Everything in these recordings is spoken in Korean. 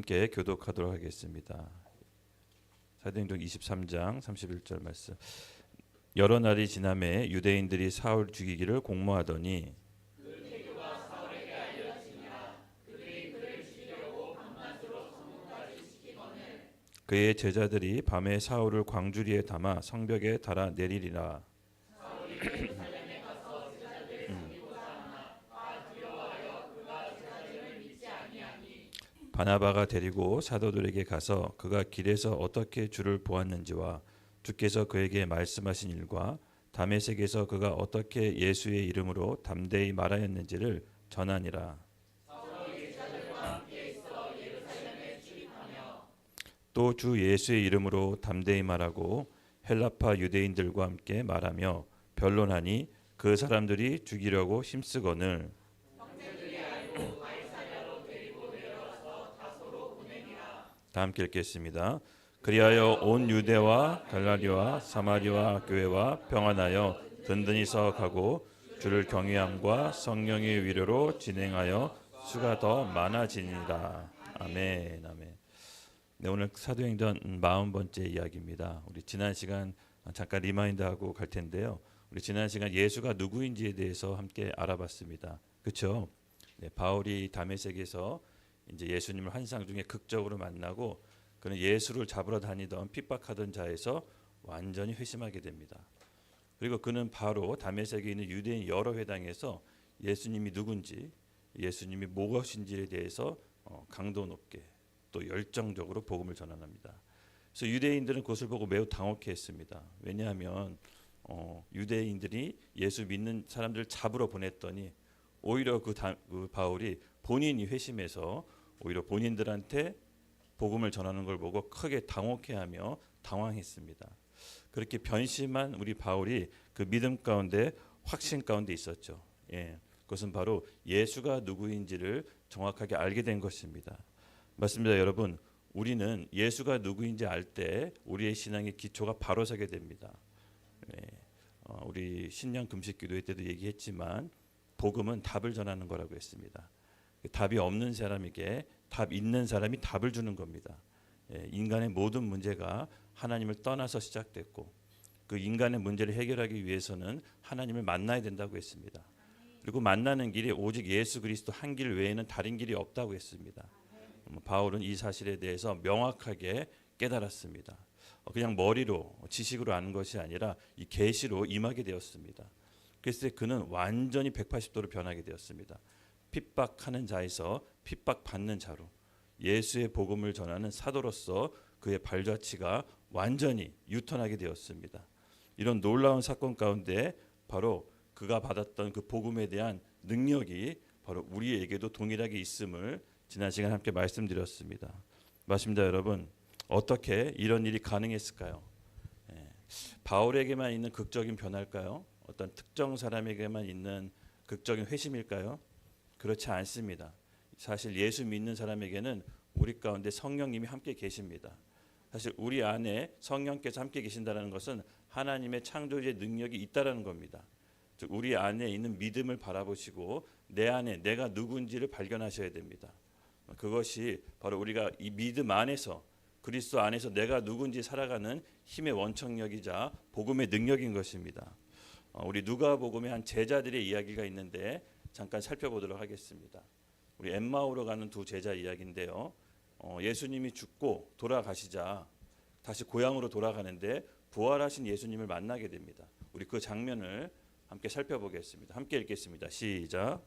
함께 교독하도록 하겠습니다. 사도행전 23장 31절 말씀. 여러 날이 지나매 유대인들이 사울 죽이기를 공모하더니 그의 제자들이 밤에 사울을 광주리에 담아 성벽에 달아 내리리라. 바나바가 데리고 사도들에게 가서 그가 길에서 어떻게 주를 보았는지와 주께서 그에게 말씀하신 일과 다메섹에서 그가 어떻게 예수의 이름으로 담대히 말하였는지를 전하니라. 또 주 예수의 이름으로 담대히 말하고 헬라파 유대인들과 함께 말하며 변론하니 그 사람들이 죽이려고 힘쓰거늘 다 함께 읽겠습니다. 그리하여 온 유대와 갈라디와 사마리아 교회와 평안하여 든든히 서가고 주를 경외함과 성령의 위로로 진행하여 수가 더 많아지니라. 아멘. 아멘. 네, 오늘 사도행전 40번째 이야기입니다. 우리 지난 시간 잠깐 리마인드하고 갈 텐데요. 우리 지난 시간 예수가 누구인지에 대해서 함께 알아봤습니다. 그렇죠? 네, 바울이 다메섹에서 이제 예수님을 환상 중에 극적으로 만나고 그는 예수를 잡으러 다니던 핍박하던 자에서 완전히 회심하게 됩니다. 그리고 그는 바로 다메섹에 있는 유대인 여러 회당에서 예수님이 누군지, 예수님이 무엇인지에 대해서 강도 높게 또 열정적으로 복음을 전환합니다. 그래서 유대인들은 그것을 보고 매우 당혹해했습니다. 왜냐하면 유대인들이 예수 믿는 사람들을 잡으러 보냈더니 오히려 그 바울이 본인이 회심해서 오히려 본인들한테 복음을 전하는 걸 보고 크게 당혹해하며 당황했습니다. 그렇게 변심한 우리 바울이 그 믿음 가운데 확신 가운데 있었죠. 그것은 바로 예수가 누구인지를 정확하게 알게 된 것입니다. 맞습니다, 여러분. 우리는 예수가 누구인지 알 때 우리의 신앙의 기초가 바로 서게 됩니다. 우리 신년 금식 기도회 때도 얘기했지만 복음은 답을 전하는 거라고 했습니다. 답이 없는 사람에게 답 있는 사람이 답을 주는 겁니다. 인간의 모든 문제가 하나님을 떠나서 시작됐고 그 인간의 문제를 해결하기 위해서는 하나님을 만나야 된다고 했습니다. 그리고 만나는 길이 오직 예수 그리스도 한 길 외에는 다른 길이 없다고 했습니다. 바울은 이 사실에 대해서 명확하게 깨달았습니다. 그냥 머리로 지식으로 아는 것이 아니라 이 계시로 임하게 되었습니다. 그래서 그는 완전히 180도로 변하게 되었습니다. 핍박하는 자에서 핍박받는 자로 예수의 복음을 전하는 사도로서 그의 발자취가 완전히 유턴하게 되었습니다. 이런 놀라운 사건 가운데 바로 그가 받았던 그 복음에 대한 능력이 바로 우리에게도 동일하게 있음을 지난 시간 함께 말씀드렸습니다. 맞습니다, 여러분. 어떻게 이런 일이 가능했을까요? 바울에게만 있는 극적인 변화일까요? 어떤 특정 사람에게만 있는 극적인 회심일까요? 그렇지 않습니다. 사실 예수 믿는 사람에게는 우리 가운데 성령님이 함께 계십니다. 사실 우리 안에 성령께서 함께 계신다는 것은 하나님의 창조주의 능력이 있다라는 겁니다. 즉 우리 안에 있는 믿음을 바라보시고 내 안에 내가 누군지를 발견하셔야 됩니다. 그것이 바로 우리가 이 믿음 안에서 그리스도 안에서 내가 누군지 살아가는 힘의 원천력이자 복음의 능력인 것입니다. 우리 누가복음의 한 제자들의 이야기가 있는데 잠깐 살펴보도록 하겠습니다. 우리 엠마오로 가는 두 제자 이야기인데요. 예수님이 죽고 돌아가시자 다시 고향으로 돌아가는데 부활하신 예수님을 만나게 됩니다. 우리 그 장면을 함께 살펴보겠습니다. 함께 읽겠습니다. 시작.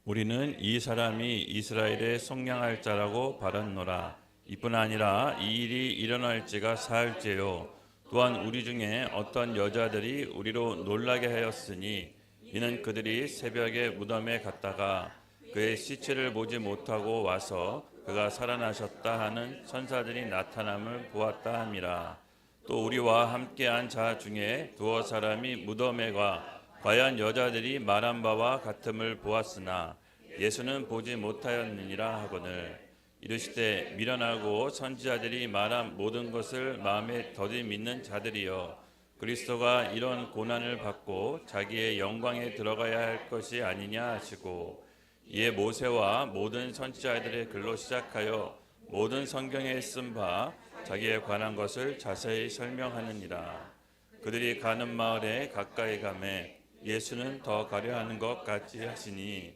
우리는 이 사람이 이스라엘의 속량할 자라고 바랐노라. 이뿐 아니라 이 일이 일어날지가 사흘째요. 또한 우리 중에 어떤 여자들이 우리로 놀라게 하였으니 이는 그들이 새벽에 무덤에 갔다가 그의 시체를 보지 못하고 와서 그가 살아나셨다 하는 천사들이 나타남을 보았다 함이라. 또 우리와 함께한 자 중에 두어 사람이 무덤에 가 과연 여자들이 말한 바와 같음을 보았으나 예수는 보지 못하였느니라 하거늘 이르시되 미련하고 선지자들이 말한 모든 것을 마음에 더디 믿는 자들이여 그리스도가 이런 고난을 받고 자기의 영광에 들어가야 할 것이 아니냐 하시고 이에 모세와 모든 선지자들의 글로 시작하여 모든 성경에 쓴 바 자기에 관한 것을 자세히 설명하느니라. 그들이 가는 마을에 가까이 가매 예수는 더 가려 하는 것 같이 하시니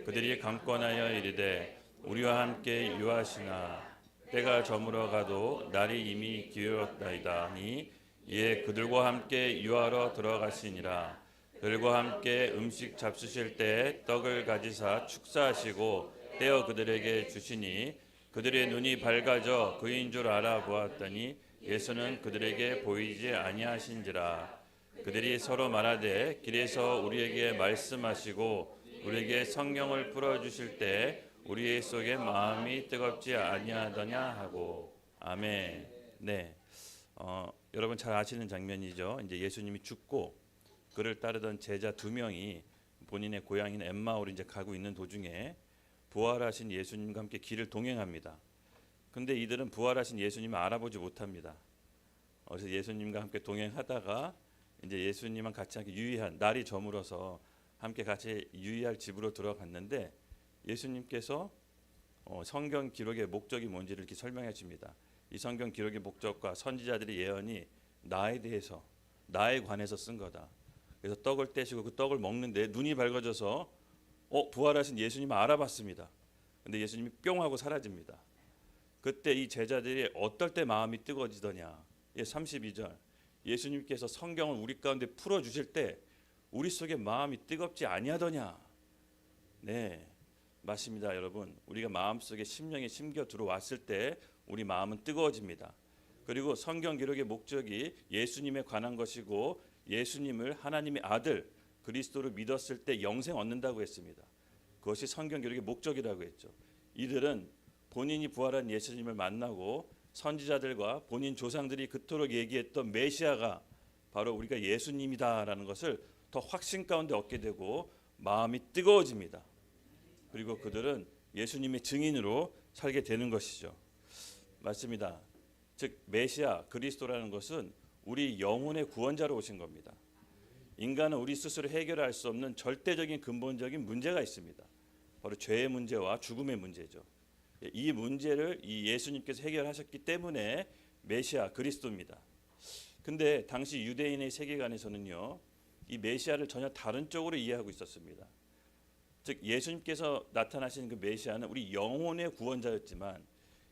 그들이 강권하여 이르되 우리와 함께 유하시나 때가 저물어 가도 날이 이미 기울었나이다 하니 이에 그들과 함께 유하러 들어가시니라. 그들과 함께 음식 잡수실 때 떡을 가지사 축사하시고 떼어 그들에게 주시니 그들의 눈이 밝아져 그인 줄 알아보았더니 예수는 그들에게 보이지 아니하신지라. 그들이 서로 말하되 길에서 우리에게 말씀하시고 우리에게 성경을 풀어주실 때 우리의 속에 마음이 뜨겁지 아니하더냐 하고. 아멘. 네, 여러분 잘 아시는 장면이죠. 이제 예수님이 죽고 그를 따르던 제자 두 명이 본인의 고향인 엠마오로 이제 가고 있는 도중에 부활하신 예수님과 함께 길을 동행합니다. 근데 이들은 부활하신 예수님을 알아보지 못합니다. 그래서 예수님과 함께 동행하다가 이제 예수님만 같이 함께 유의한 날이 저물어서 함께 같이 유의할 집으로 들어갔는데 예수님께서 성경 기록의 목적이 뭔지를 이렇게 설명해 줍니다. 이 성경 기록의 목적과 선지자들의 예언이 나에 대해서 나에 관해서 쓴 거다. 그래서 떡을 떼시고 그 떡을 먹는데 눈이 밝아져서 부활하신 예수님을 알아봤습니다. 근데 예수님이 뿅 하고 사라집니다. 그때 이 제자들이 어떨 때 마음이 뜨거워지더냐. 32절 예수님께서 성경을 우리 가운데 풀어주실 때 우리 속에 마음이 뜨겁지 아니하더냐. 네, 맞습니다. 여러분, 우리가 마음속에 심령에 심겨 들어왔을 때 우리 마음은 뜨거워집니다. 그리고 성경 기록의 목적이 예수님에 관한 것이고 예수님을 하나님의 아들 그리스도를 믿었을 때 영생 얻는다고 했습니다. 그것이 성경 기록의 목적이라고 했죠. 이들은 본인이 부활한 예수님을 만나고 선지자들과 본인 조상들이 그토록 얘기했던 메시아가 바로 우리가 예수님이다라는 것을 더 확신 가운데 얻게 되고 마음이 뜨거워집니다. 그리고 그들은 예수님의 증인으로 살게 되는 것이죠. 맞습니다. 즉 메시아 그리스도라는 것은 우리 영혼의 구원자로 오신 겁니다. 인간은 우리 스스로 해결할 수 없는 절대적인 근본적인 문제가 있습니다. 바로 죄의 문제와 죽음의 문제죠. 이 문제를 이 예수님께서 해결하셨기 때문에 메시아 그리스도입니다. 근데 당시 유대인의 세계관에서는요, 이 메시아를 전혀 다른 쪽으로 이해하고 있었습니다. 즉 예수님께서 나타나신 그 메시아는 우리 영혼의 구원자였지만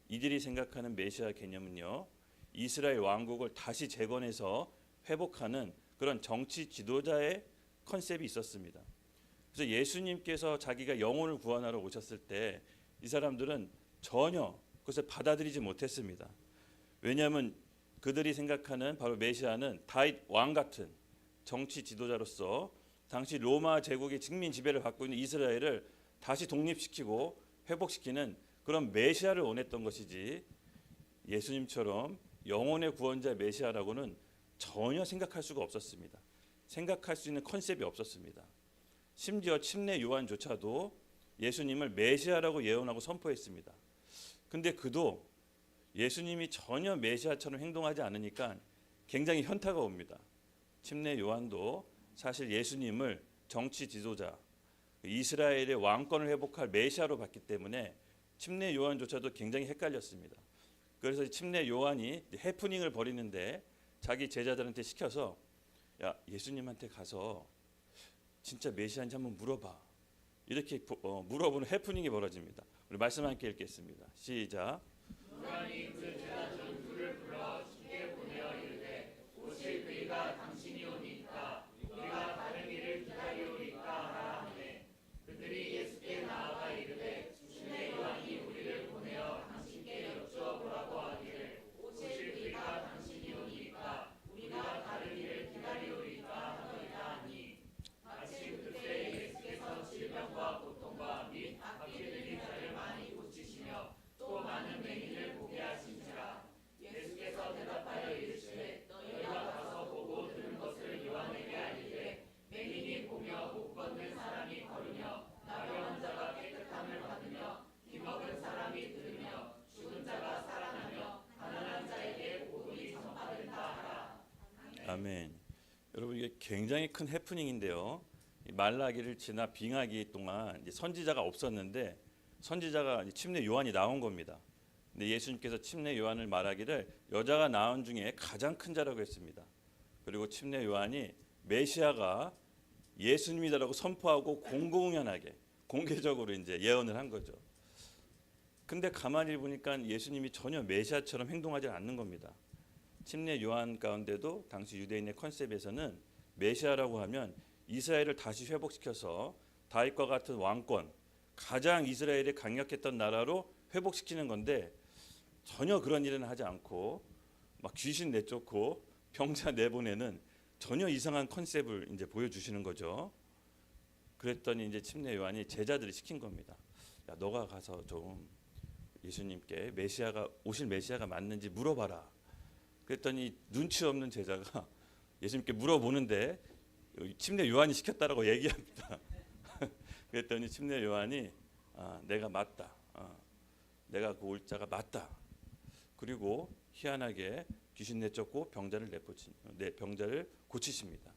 이들이 생각하는 메시아 개념은요, 이스라엘 왕국을 다시 재건해서 회복하는 그런 정치 지도자의 컨셉이 있었습니다. 그래서 예수님께서 자기가 영혼을 구원하러 오셨을 때 이 사람들은 전혀 그것을 받아들이지 못했습니다. 왜냐하면 그들이 생각하는 바로 메시아는 다윗 왕 같은 정치 지도자로서 당시 로마 제국의 식민 지배를 받고 있는 이스라엘을 다시 독립시키고 회복시키는 그런 메시아를 원했던 것이지 예수님처럼 영혼의 구원자 메시아라고는 전혀 생각할 수가 없었습니다. 생각할 수 있는 컨셉이 없었습니다. 심지어 침례 요한조차도 예수님을 메시아라고 예언하고 선포했습니다. 근데 그도 예수님이 전혀 메시아처럼 행동하지 않으니까 굉장히 현타가 옵니다. 침례 요한도 사실 예수님을 정치 지도자, 이스라엘의 왕권을 회복할 메시아로 봤기 때문에 침례 요한조차도 굉장히 헷갈렸습니다. 그래서 침례 요한이 해프닝을 벌이는데 자기 제자들한테 시켜서 야 예수님한테 가서 진짜 메시아인지 한번 물어봐. 이렇게 물어보는 해프닝이 벌어집니다. 우리 말씀 함께 읽겠습니다. 시작. 요한이 그 제자 중 둘을 불러 쉽게 보내어 이르되 오실 그이가 당신이 오니까 우리가 다른 이를 기다리오리까 하라 하매 그들이 예수께 아멘. 여러분 이게 굉장히 큰 해프닝인데요. 이 말라기를 지나 빙하기 동안 이제 선지자가 없었는데 선지자가 침례 요한이 나온 겁니다. 근데 예수님께서 침례 요한을 말하기를 여자가 낳은 중에 가장 큰 자라고 했습니다. 그리고 침례 요한이 메시아가 예수님이다라고 선포하고 공공연하게 공개적으로 이제 예언을 한 거죠. 근데 가만히 보니까 예수님이 전혀 메시아처럼 행동하지 않는 겁니다. 침례 요한 가운데도 당시 유대인의 컨셉에서는 메시아라고 하면 이스라엘을 다시 회복시켜서 다윗과 같은 왕권, 가장 이스라엘이 강력했던 나라로 회복시키는 건데 전혀 그런 일은 하지 않고 막 귀신 내쫓고 병자 내보내는 전혀 이상한 컨셉을 이제 보여주시는 거죠. 그랬더니 이제 침례 요한이 제자들이 시킨 겁니다. 야, 너가 가서 좀 예수님께 메시아가 오실 메시아가 맞는지 물어봐라. 그랬더니 눈치 없는 제자가 예수님께 물어보는데 침례 요한이 시켰다라고 얘기합니다. 그랬더니 침례 요한이 내가 맞다. 내가 그 올 자가 맞다. 그리고 희한하게 귀신 내쫓고 병자를 고치십니다.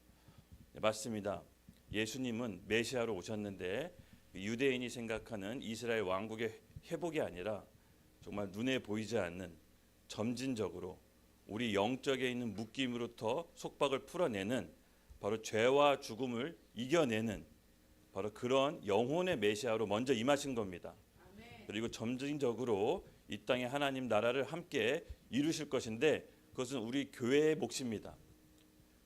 네, 맞습니다. 예수님은 메시아로 오셨는데 유대인이 생각하는 이스라엘 왕국의 회복이 아니라 정말 눈에 보이지 않는 점진적으로 우리 영적에 있는 묶임으로부터 속박을 풀어내는 바로 죄와 죽음을 이겨내는 바로 그런 영혼의 메시아로 먼저 임하신 겁니다. 그리고 점진적으로 이 땅에 하나님 나라를 함께 이루실 것인데 그것은 우리 교회의 몫입니다.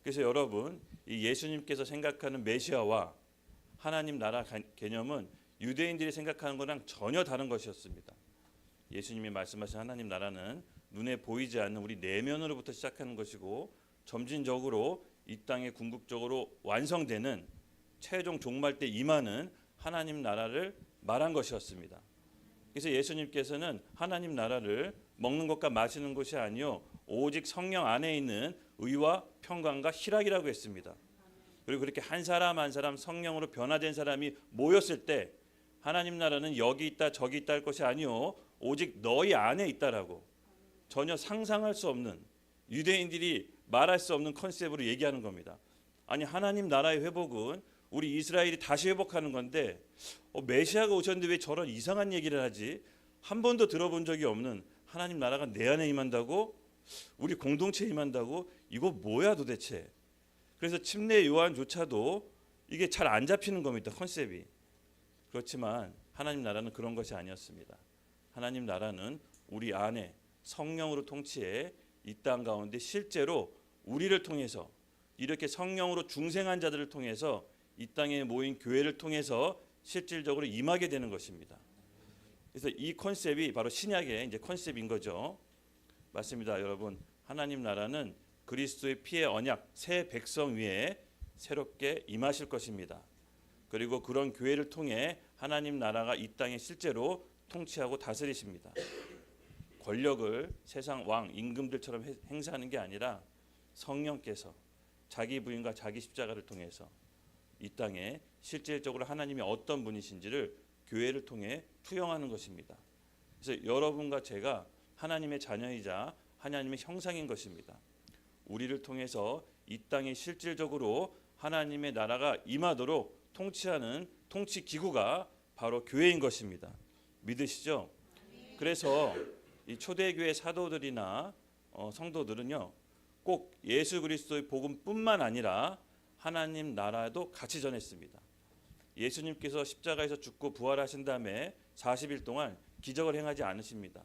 그래서 여러분 이 예수님께서 생각하는 메시아와 하나님 나라 개념은 유대인들이 생각하는 거랑 전혀 다른 것이었습니다. 예수님이 말씀하신 하나님 나라는 눈에 보이지 않는 우리 내면으로부터 시작하는 것이고 점진적으로 이 땅에 궁극적으로 완성되는 최종 종말 때 임하는 하나님 나라를 말한 것이었습니다. 그래서 예수님께서는 하나님 나라를 먹는 것과 마시는 것이 아니요 오직 성령 안에 있는 의와 평강과 희락이라고 했습니다. 그리고 그렇게 한 사람 한 사람 성령으로 변화된 사람이 모였을 때 하나님 나라는 여기 있다 저기 있다 할 것이 아니요 오직 너희 안에 있다라고 전혀 상상할 수 없는 유대인들이 말할 수 없는 컨셉으로 얘기하는 겁니다. 아니 하나님 나라의 회복은 우리 이스라엘이 다시 회복하는 건데 메시아가 오셨는데 왜 저런 이상한 얘기를 하지? 한 번도 들어본 적이 없는 하나님 나라가 내 안에 임한다고? 우리 공동체에 임한다고? 이거 뭐야 도대체? 그래서 침례 요한조차도 이게 잘 안 잡히는 겁니다. 컨셉이. 그렇지만 하나님 나라는 그런 것이 아니었습니다. 하나님 나라는 우리 안에 성령으로 통치해 이 땅 가운데 실제로 우리를 통해서 이렇게 성령으로 중생한 자들을 통해서 이 땅에 모인 교회를 통해서 실질적으로 임하게 되는 것입니다. 그래서 이 컨셉이 바로 신약의 이제 컨셉인 거죠. 맞습니다, 여러분. 하나님 나라는 그리스도의 피의 언약 새 백성 위에 새롭게 임하실 것입니다. 그리고 그런 교회를 통해 하나님 나라가 이 땅에 실제로 통치하고 다스리십니다. 권력을 세상 왕 임금들처럼 행사하는 게 아니라 성령께서 자기 부인과 자기 십자가를 통해서 이 땅에 실질적으로 하나님이 어떤 분이신지를 교회를 통해 투영하는 것입니다. 그래서 여러분과 제가 하나님의 자녀이자 하나님의 형상인 것입니다. 우리를 통해서 이 땅에 실질적으로 하나님의 나라가 임하도록 통치하는 통치 기구가 바로 교회인 것입니다. 믿으시죠? 그래서 이 초대교회 사도들이나 성도들은요 꼭 예수 그리스도의 복음뿐만 아니라 하나님 나라도 같이 전했습니다. 예수님께서 십자가에서 죽고 부활하신 다음에 40일 동안 기적을 행하지 않으십니다.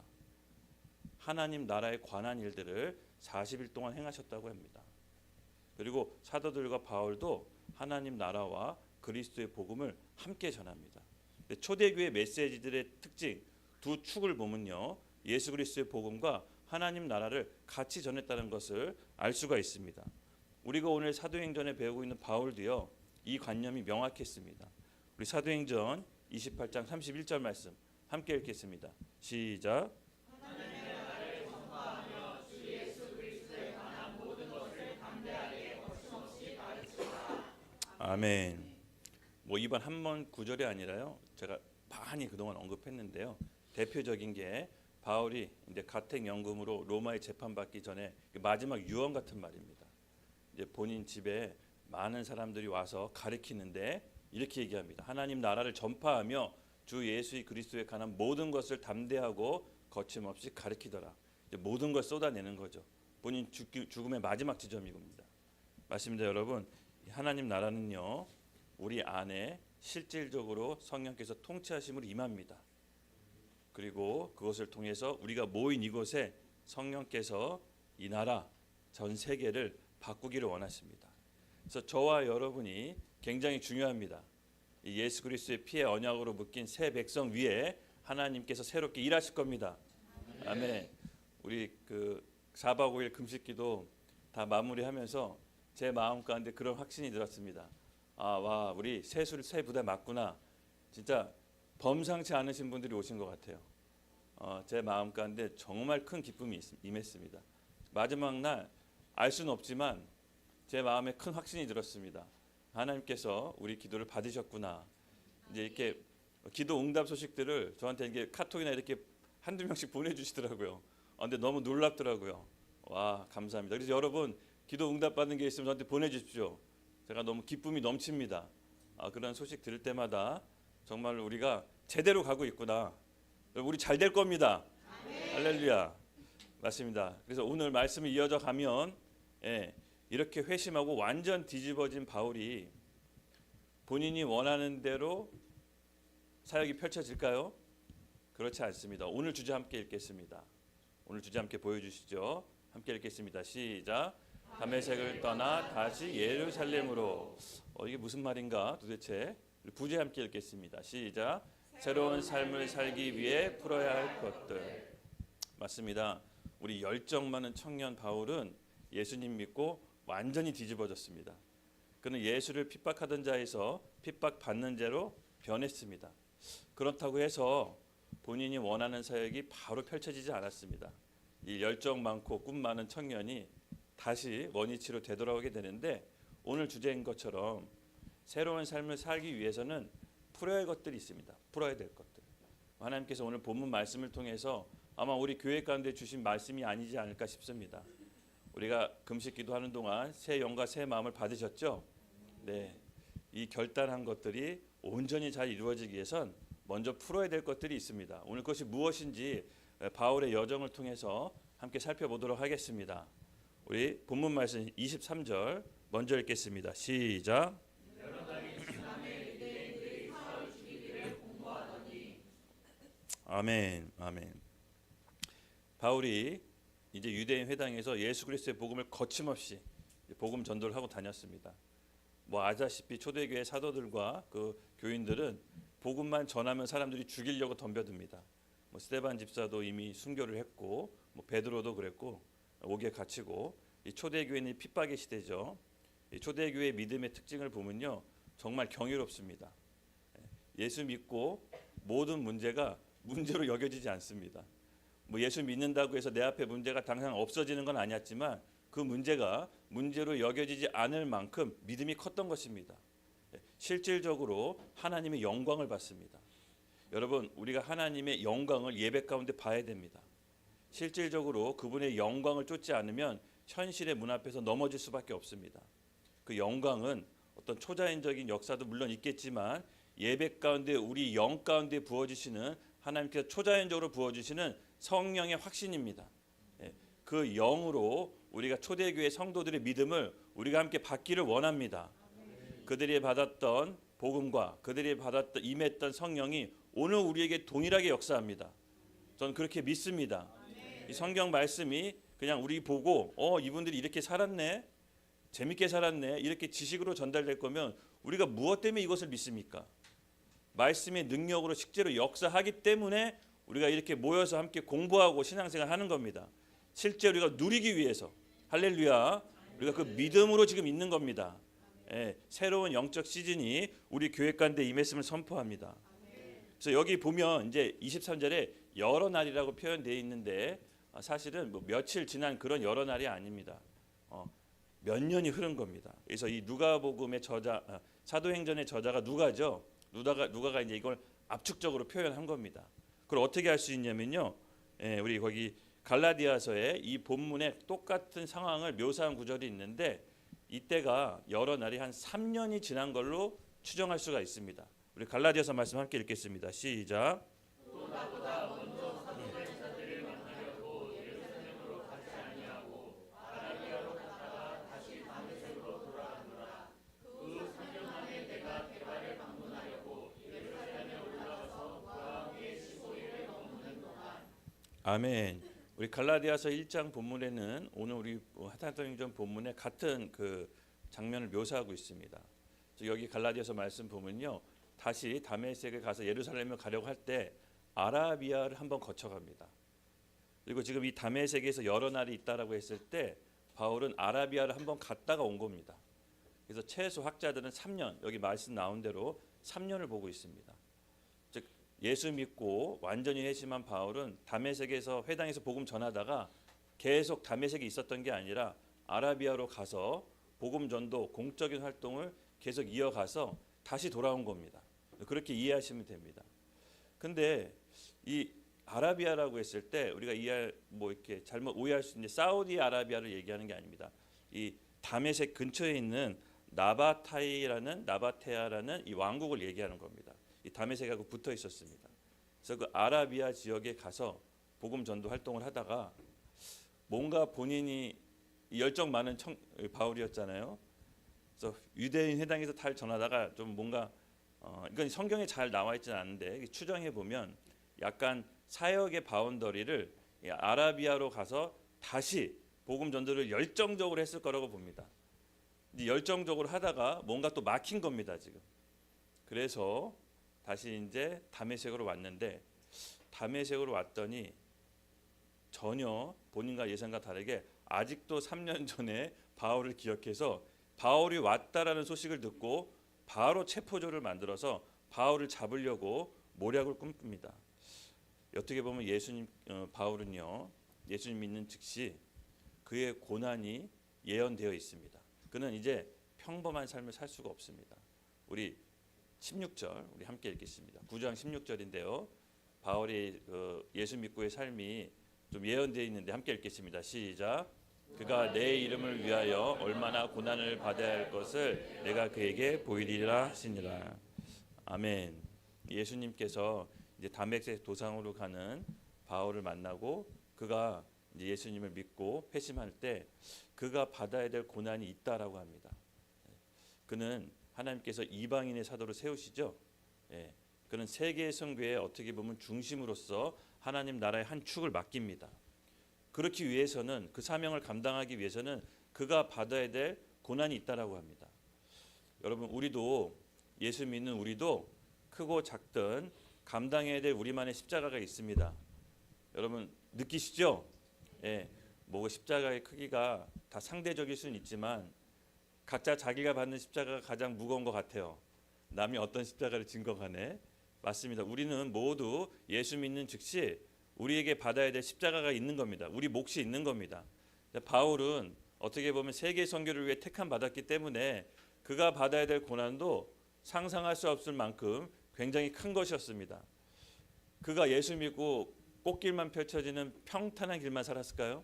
하나님 나라에 관한 일들을 40일 동안 행하셨다고 합니다. 그리고 사도들과 바울도 하나님 나라와 그리스도의 복음을 함께 전합니다. 초대교회 메시지들의 특징 두 축을 보면요. 예수 그리스도의 복음과 하나님 나라를 같이 전했다는 것을 알 수가 있습니다. 우리가 오늘 사도행전에 배우고 있는 바울도요. 이 관념이 명확했습니다. 우리 사도행전 28장 31절 말씀 함께 읽겠습니다. 시작. 하나님의 나라를 선포하며 주 예수 그리스도에 관한 모든 것을 담대하게 거침없이 가르치라. 아멘. 뭐 이번 한 번 구절이 아니라요. 제가 많이 그동안 언급했는데요. 대표적인 게 바울이 이제 가택연금으로 로마에 재판받기 전에 마지막 유언 같은 말입니다. 이제 본인 집에 많은 사람들이 와서 가르치는데 이렇게 얘기합니다. 하나님 나라를 전파하며 주 예수 그리스도에 관한 모든 것을 담대하고 거침없이 가르치더라. 이제 모든 걸 쏟아내는 거죠. 본인 죽음의 마지막 지점입니다. 맞습니다, 여러분. 하나님 나라는요, 우리 안에 실질적으로 성령께서 통치하심으로 임합니다. 그리고 그것을 통해서 우리가 모인 이곳에 성령께서 이 나라 전 세계를 바꾸기를 원하십니다. 그래서 저와 여러분이 굉장히 중요합니다. 이 예수 그리스도의 피의 언약으로 묶인 새 백성 위에 하나님께서 새롭게 일하실 겁니다. 아멘. 우리 그 4박 5일 금식기도 다 마무리하면서 제 마음 가운데 그런 확신이 들었습니다. 와, 우리 새 부대 맞구나. 진짜 범상치 않으신 분들이 오신 것 같아요. 제 마음 가운데 정말 큰 기쁨이 임했습니다. 마지막 날 알 수는 없지만 제 마음에 큰 확신이 들었습니다. 하나님께서 우리 기도를 받으셨구나. 이제 이렇게 기도 응답 소식들을 저한테 이게 카톡이나 이렇게 한두 명씩 보내주시더라고요. 근데 너무 놀랍더라고요. 와, 감사합니다. 그래서 여러분 기도 응답 받는 게 있으면 저한테 보내주십시오. 제가 너무 기쁨이 넘칩니다. 그런 소식 들을 때마다 정말 우리가 제대로 가고 있구나. 우리 잘 될 겁니다. 할렐루야. 맞습니다. 그래서 오늘 말씀이 이어져 가면 이렇게 회심하고 완전 뒤집어진 바울이 본인이 원하는 대로 사역이 펼쳐질까요? 그렇지 않습니다. 오늘 주제 함께 읽겠습니다. 오늘 주제 함께 보여주시죠. 함께 읽겠습니다. 시작. 다메섹을 떠나 다시 예루살렘으로. 이게 무슨 말인가 도대체? 부제 함께 읽겠습니다. 시작. 새로운 삶을 살기 위해 풀어야 할 것들. 맞습니다. 우리 열정 많은 청년 바울은 예수님 믿고 완전히 뒤집어졌습니다. 그는 예수를 핍박하던 자에서 핍박받는 자로 변했습니다. 그렇다고 해서 본인이 원하는 사역이 바로 펼쳐지지 않았습니다. 이 열정 많고 꿈 많은 청년이 다시 원위치로 되돌아오게 되는데 오늘 주제인 것처럼 새로운 삶을 살기 위해서는 풀어야 할 것들이 있습니다. 풀어야 될 것들. 하나님께서 오늘 본문 말씀을 통해서 아마 우리 교회 가운데 주신 말씀이 아니지 않을까 싶습니다. 우리가 금식 기도하는 동안 새 영과 새 마음을 받으셨죠? 네, 이 결단한 것들이 온전히 잘 이루어지기 위해선 먼저 풀어야 될 것들이 있습니다. 오늘 그것이 무엇인지 바울의 여정을 통해서 함께 살펴보도록 하겠습니다. 우리 본문 말씀 23절 먼저 읽겠습니다. 시작. 아멘, 아멘. 바울이 이제 유대인 회당에서 예수 그리스도의 복음을 거침없이 복음 전도를 하고 다녔습니다. 아시다시피 초대교회 사도들과 그 교인들은 복음만 전하면 사람들이 죽이려고 덤벼듭니다. 스데반 집사도 이미 순교를 했고, 베드로도 그랬고, 옥에 갇히고, 이 초대교회는 핍박의 시대죠. 이 초대교회의 믿음의 특징을 보면요, 정말 경이롭습니다. 예수 믿고 모든 문제가 문제로 여겨지지 않습니다. 예수 믿는다고 해서 내 앞에 문제가 당장 없어지는 건 아니었지만 그 문제가 문제로 여겨지지 않을 만큼 믿음이 컸던 것입니다. 실질적으로 하나님의 영광을 받습니다. 여러분, 우리가 하나님의 영광을 예배 가운데 봐야 됩니다. 실질적으로 그분의 영광을 쫓지 않으면 현실의 문 앞에서 넘어질 수밖에 없습니다. 그 영광은 어떤 초자연적인 역사도 물론 있겠지만 예배 가운데 우리 영 가운데 부어주시는 하나님께서 초자연적으로 부어주시는 성령의 확신입니다. 그 영으로 우리가 초대교회 성도들의 믿음을 우리가 함께 받기를 원합니다. 그들이 받았던 복음과 그들이 받았던 임했던 성령이 오늘 우리에게 동일하게 역사합니다. 저는 그렇게 믿습니다. 이 성경 말씀이 그냥 우리 보고 이분들이 이렇게 살았네, 재밌게 살았네, 이렇게 지식으로 전달될 거면 우리가 무엇 때문에 이것을 믿습니까? 말씀의 능력으로 실제로 역사하기 때문에 우리가 이렇게 모여서 함께 공부하고 신앙생활 하는 겁니다. 실제 우리가 누리기 위해서. 할렐루야. 우리가 그 믿음으로 지금 있는 겁니다. 새로운 영적 시즌이 우리 교회 가운데 임했음을 선포합니다. 그래서 여기 보면 이제 23절에 여러 날이라고 표현되어 있는데 사실은 며칠 지난 그런 여러 날이 아닙니다. 몇 년이 흐른 겁니다. 그래서 이 누가복음의 저자, 사도행전의 저자가 누가죠. 누가가 이제 이걸 압축적으로 표현한 겁니다. 그걸 어떻게 할 수 있냐면요, 우리 거기 갈라디아서에 이 본문에 똑같은 상황을 묘사한 구절이 있는데 이때가 여러 날이 한 3년이 지난 걸로 추정할 수가 있습니다. 우리 갈라디아서 말씀 함께 읽겠습니다. 시작. 아멘. 우리 갈라디아서 1장 본문에는 오늘 우리 하탄성전 본문에 같은 그 장면을 묘사하고 있습니다. 여기 갈라디아서 말씀 보면요, 다시 다메섹에 가서 예루살렘을 가려고 할 때 아라비아를 한번 거쳐갑니다. 그리고 지금 이 다메섹에서 여러 날이 있다라고 했을 때 바울은 아라비아를 한번 갔다가 온 겁니다. 그래서 최소 학자들은 3년, 여기 말씀 나온 대로 3년을 보고 있습니다. 즉 예수 믿고 완전히 회심한 바울은 다메섹에서 회당에서 복음 전하다가 계속 다메섹에 있었던 게 아니라 아라비아로 가서 복음 전도 공적인 활동을 계속 이어가서 다시 돌아온 겁니다. 그렇게 이해하시면 됩니다. 근데 이 아라비아라고 했을 때 우리가 이렇게 잘못 오해할 수 있는데 사우디 아라비아를 얘기하는 게 아닙니다. 이 다메섹 근처에 있는 나바테아라는 이 왕국을 얘기하는 겁니다. 이 다메섹하고 붙어 있었습니다. 그래서 그 아라비아 지역에 가서 복음 전도 활동을 하다가 뭔가 본인이 열정 많은 바울이었잖아요. 그래서 유대인 회당에서 잘 전하다가 좀 뭔가 이건 성경에 잘 나와 있지는 않은데 추정해 보면 약간 사역의 바운더리를 아라비아로 가서 다시 복음 전도를 열정적으로 했을 거라고 봅니다. 열정적으로 하다가 뭔가 또 막힌 겁니다 지금. 그래서 다시 이제 다메섹으로 왔는데 다메섹으로 왔더니 전혀 본인과 예상과 다르게 아직도 3년 전에 바울을 기억해서 바울이 왔다라는 소식을 듣고 바로 체포조를 만들어서 바울을 잡으려고 모략을 꿈꿉니다. 어떻게 보면 바울은요, 예수님 믿는 즉시 그의 고난이 예언되어 있습니다. 그는 이제 평범한 삶을 살 수가 없습니다. 우리 16절 우리 함께 읽겠습니다. 9장 16절인데요. 바울이 예수 믿고의 삶이 좀 예언되어 있는데 함께 읽겠습니다. 시작. 그가 내 이름을 위하여 얼마나 고난을 받아야 할 것을 내가 그에게 보이리라 하시니라. 아멘. 예수님께서 이제 다메섹 도상으로 가는 바울을 만나고 그가 이제 예수님을 믿고 회심할 때 그가 받아야 될 고난이 있다라고 합니다. 그는 하나님께서 이방인의 사도로 세우시죠. 예, 그는 세계 성교의 어떻게 보면 중심으로서 하나님 나라의 한 축을 맡깁니다. 그렇기 위해서는 그 사명을 감당하기 위해서는 그가 받아야 될 고난이 있다라고 합니다. 여러분 우리도 예수 믿는 우리도 크고 작든 감당해야 될 우리만의 십자가가 있습니다. 여러분 느끼시죠? 예, 뭐 십자가의 크기가 다 상대적일 수는 있지만 각자 자기가 받는 십자가가 가장 무거운 것 같아요. 남이 어떤 십자가를 진 것 간에 맞습니다. 우리는 모두 예수 믿는 즉시 우리에게 받아야 될 십자가가 있는 겁니다. 우리 몫이 있는 겁니다. 바울은 어떻게 보면 세계 선교를 위해 택함 받았기 때문에 그가 받아야 될 고난도 상상할 수 없을 만큼 굉장히 큰 것이었습니다. 그가 예수 믿고 꽃길만 펼쳐지는 평탄한 길만 살았을까요?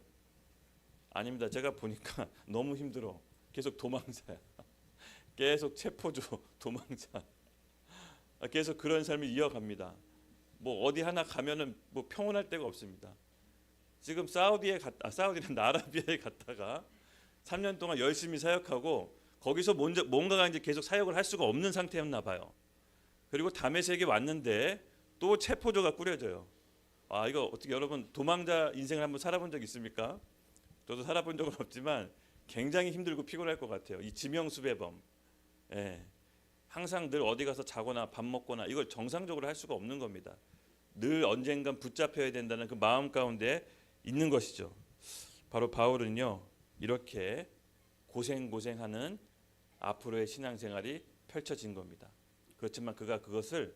아닙니다. 제가 보니까 너무 힘들어. 계속 도망자야. 계속 체포조, 도망자. 계속 그런 삶을 이어갑니다. 뭐 어디 하나 가면은 뭐 평온할 데가 없습니다. 지금 사우디는 아라비아에 갔다가 3년 동안 열심히 사역하고 거기서 뭔가가 이제 계속 사역을 할 수가 없는 상태였나 봐요. 그리고 다메섹에 왔는데 또 체포조가 꾸려져요. 아 이거 어떻게 여러분 도망자 인생을 한번 살아본 적 있습니까? 저도 살아본 적은 없지만 굉장히 힘들고 피곤할 것 같아요. 이 지명수배범. 예. 항상 늘 어디 가서 자거나 밥 먹거나 이걸 정상적으로 할 수가 없는 겁니다. 늘 언젠간 붙잡혀야 된다는 그 마음 가운데 있는 것이죠. 바로 바울은요. 이렇게 고생하는 앞으로의 신앙생활이 펼쳐진 겁니다. 그렇지만 그가 그것을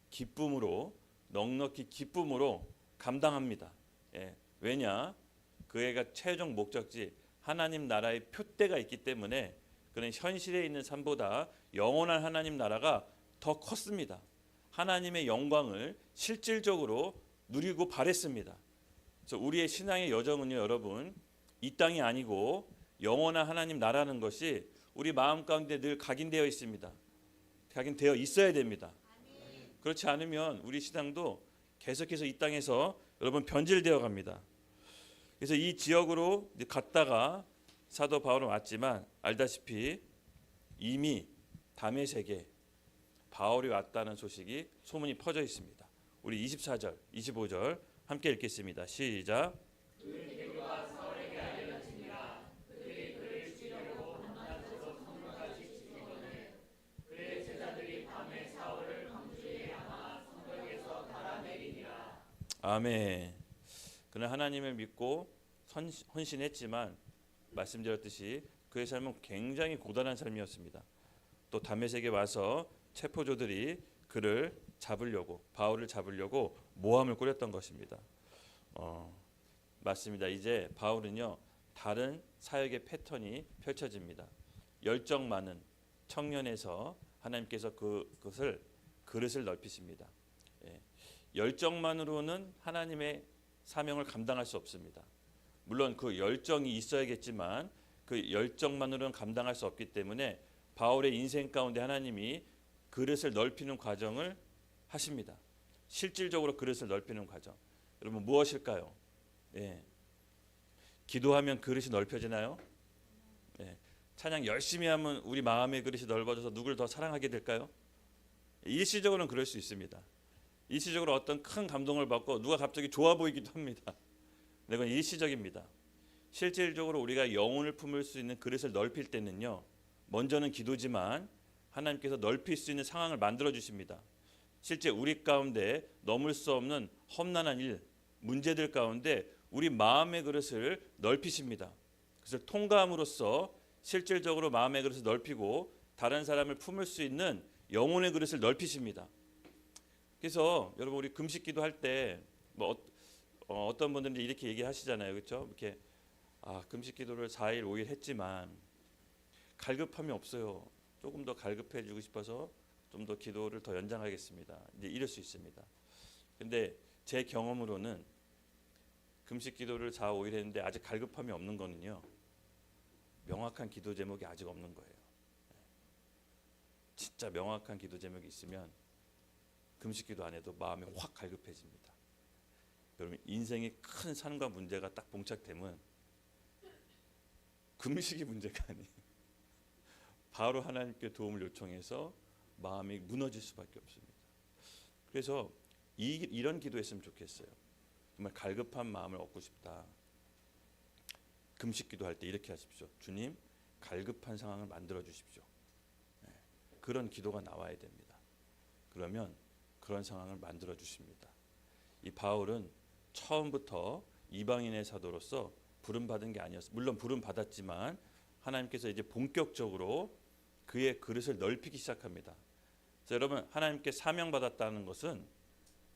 기쁨으로 넉넉히 기쁨으로 감당합니다. 예. 왜냐? 그애가 최종 목적지 하나님 나라의 표대가 있기 때문에 그는 현실에 있는 삶보다 영원한 하나님 나라가 더 컸습니다. 하나님의 영광을 실질적으로 누리고 바랬습니다. 그래서 우리의 신앙의 여정은요, 여러분, 이 땅이 아니고 영원한 하나님 나라는 것이 우리 마음 가운데 늘 각인되어 있습니다. 각인되어 있어야 됩니다. 그렇지 않으면 우리 신앙도 계속해서 이 땅에서 여러분 변질되어 갑니다. 그래서 이 지역으로 갔다가 사도 바울은 왔지만 알다시피 이미 다메섹에 바울이 왔다는 소식이 소문이 퍼져 있습니다. 우리 24절, 25절 함께 읽겠습니다. 시작. 아멘. 그는 하나님을 믿고 헌신했지만 말씀드렸듯이 그의 삶은 굉장히 고단한 삶이었습니다. 또 다메섹에 와서 체포조들이 그를 잡으려고, 바울을 잡으려고 모함을 꾸렸던 것입니다. 맞습니다. 이제 바울은요 다른 사역의 패턴이 펼쳐집니다. 열정 많은 청년에서 하나님께서 그릇을 넓히십니다. 열정만으로는 하나님의 사명을 감당할 수 없습니다. 물론 그 열정이 있어야겠지만 그 열정만으로는 감당할 수 없기 때문에 바울의 인생 가운데 하나님이 그릇을 넓히는 과정을 하십니다. 실질적으로 그릇을 넓히는 과정. 여러분 무엇일까요? 기도하면 그릇이 넓혀지나요? 찬양 열심히 하면 우리 마음의 그릇이 넓어져서 누구를 더 사랑하게 될까요? 일시적으로는 그럴 수 있습니다. 일시적으로 어떤 큰 감동을 받고 누가 갑자기 좋아 보이기도 합니다. 그건 일시적입니다. 실질적으로 우리가 영혼을 품을 수 있는 그릇을 넓힐 때는요, 먼저는 기도지만 하나님께서 넓힐 수 있는 상황을 만들어 주십니다. 실제 우리 가운데 넘을 수 없는 험난한 일, 문제들 가운데 우리 마음의 그릇을 넓히십니다. 그것을 통과함으로써 실질적으로 마음의 그릇을 넓히고 다른 사람을 품을 수 있는 영혼의 그릇을 넓히십니다. 그래서 여러분 우리 금식 기도할 때 어떤 분들은 이렇게 얘기하시잖아요, 그렇죠? 이렇게 금식 기도를 4일 5일 했지만 갈급함이 없어요. 조금 더 갈급해지고 싶어서 좀 더 기도를 더 연장하겠습니다. 이제 이럴 수 있습니다. 근데 제 경험으로는 금식 기도를 4, 5일 했는데 아직 갈급함이 없는 거는요, 명확한 기도 제목이 아직 없는 거예요. 진짜 명확한 기도 제목이 있으면 금식 기도 안 해도 마음이 확 갈급해집니다. 여러분 인생의 큰 산과 문제가 딱 봉착되면 금식이 문제가 아니에요. 바로 하나님께 도움을 요청해서 마음이 무너질 수밖에 없습니다. 그래서 이런 기도했으면 좋겠어요. 정말 갈급한 마음을 얻고 싶다. 금식 기도할 때 이렇게 하십시오. 주님, 갈급한 상황을 만들어 주십시오. 그런 기도가 나와야 됩니다. 그러면 그런 상황을 만들어 주십니다. 이 바울은 처음부터 이방인의 사도로서 부름 받은 게 아니었어요. 물론 부름 받았지만 하나님께서 이제 본격적으로 그의 그릇을 넓히기 시작합니다. 그래서 여러분 하나님께 사명 받았다는 것은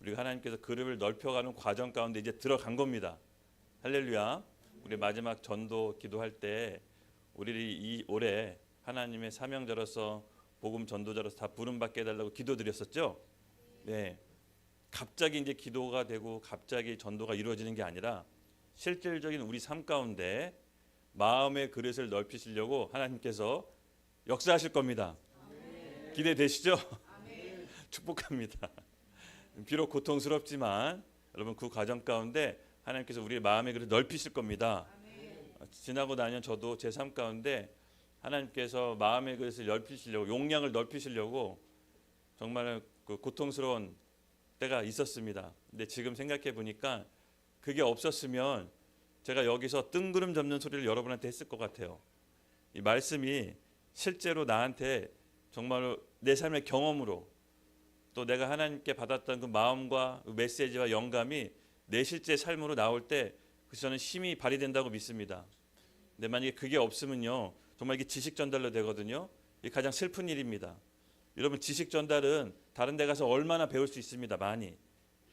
우리가 하나님께서 그릇을 넓혀가는 과정 가운데 이제 들어간 겁니다. 할렐루야. 우리 마지막 전도 기도할 때 우리 이 올해 하나님의 사명자로서 복음 전도자로서 다 부름 받게 해달라고 기도드렸었죠. 네. 갑자기 이제 기도가 되고 갑자기 전도가 이루어지는 게 아니라 실질적인 우리 삶 가운데 마음의 그릇을 넓히시려고 하나님께서 역사하실 겁니다. 아멘. 기대되시죠? 아멘. 축복합니다. 비록 고통스럽지만 여러분 그 과정 가운데 하나님께서 우리의 마음의 그릇을 넓히실 겁니다. 아멘. 지나고 나면 저도 제 삶 가운데 하나님께서 마음의 그릇을 넓히시려고 용량을 넓히시려고 정말 그 고통스러운 때가 있었습니다. 근데 지금 생각해 보니까 그게 없었으면 제가 여기서 뜬구름 잡는 소리를 여러분한테 했을 것 같아요. 이 말씀이 실제로 나한테 정말로 내 삶의 경험으로 또 내가 하나님께 받았던 그 마음과 그 메시지와 영감이 내 실제 삶으로 나올 때 그래서 저는 힘이 발휘된다고 믿습니다. 근데 만약에 그게 없으면요 정말 이게 지식 전달로 되거든요. 이게 가장 슬픈 일입니다. 여러분 지식 전달은 다른 데 가서 얼마나 배울 수 있습니다. 많이.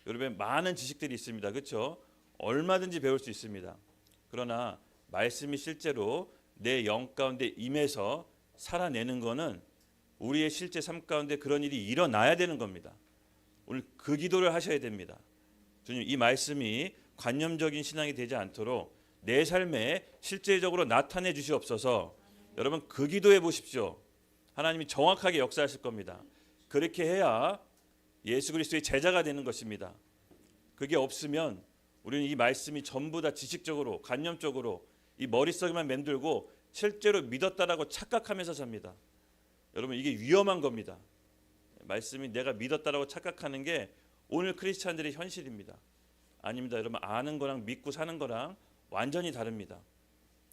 여러분 많은 지식들이 있습니다. 그렇죠? 얼마든지 배울 수 있습니다. 그러나 말씀이 실제로 내 영 가운데 임해서 살아내는 거는 우리의 실제 삶 가운데 그런 일이 일어나야 되는 겁니다. 오늘 그 기도를 하셔야 됩니다. 주님 이 말씀이 관념적인 신앙이 되지 않도록 내 삶에 실제적으로 나타내 주시옵소서. 여러분 그 기도해 보십시오. 하나님이 정확하게 역사하실 겁니다. 그렇게 해야 예수 그리스도의 제자가 되는 것입니다. 그게 없으면 우리는 이 말씀이 전부 다 지식적으로 관념적으로 이 머릿속에만 맴돌고 실제로 믿었다라고 착각하면서 삽니다. 여러분 이게 위험한 겁니다. 말씀이 내가 믿었다라고 착각하는 게 오늘 크리스찬들의 현실입니다. 아닙니다. 여러분 아는 거랑 믿고 사는 거랑 완전히 다릅니다.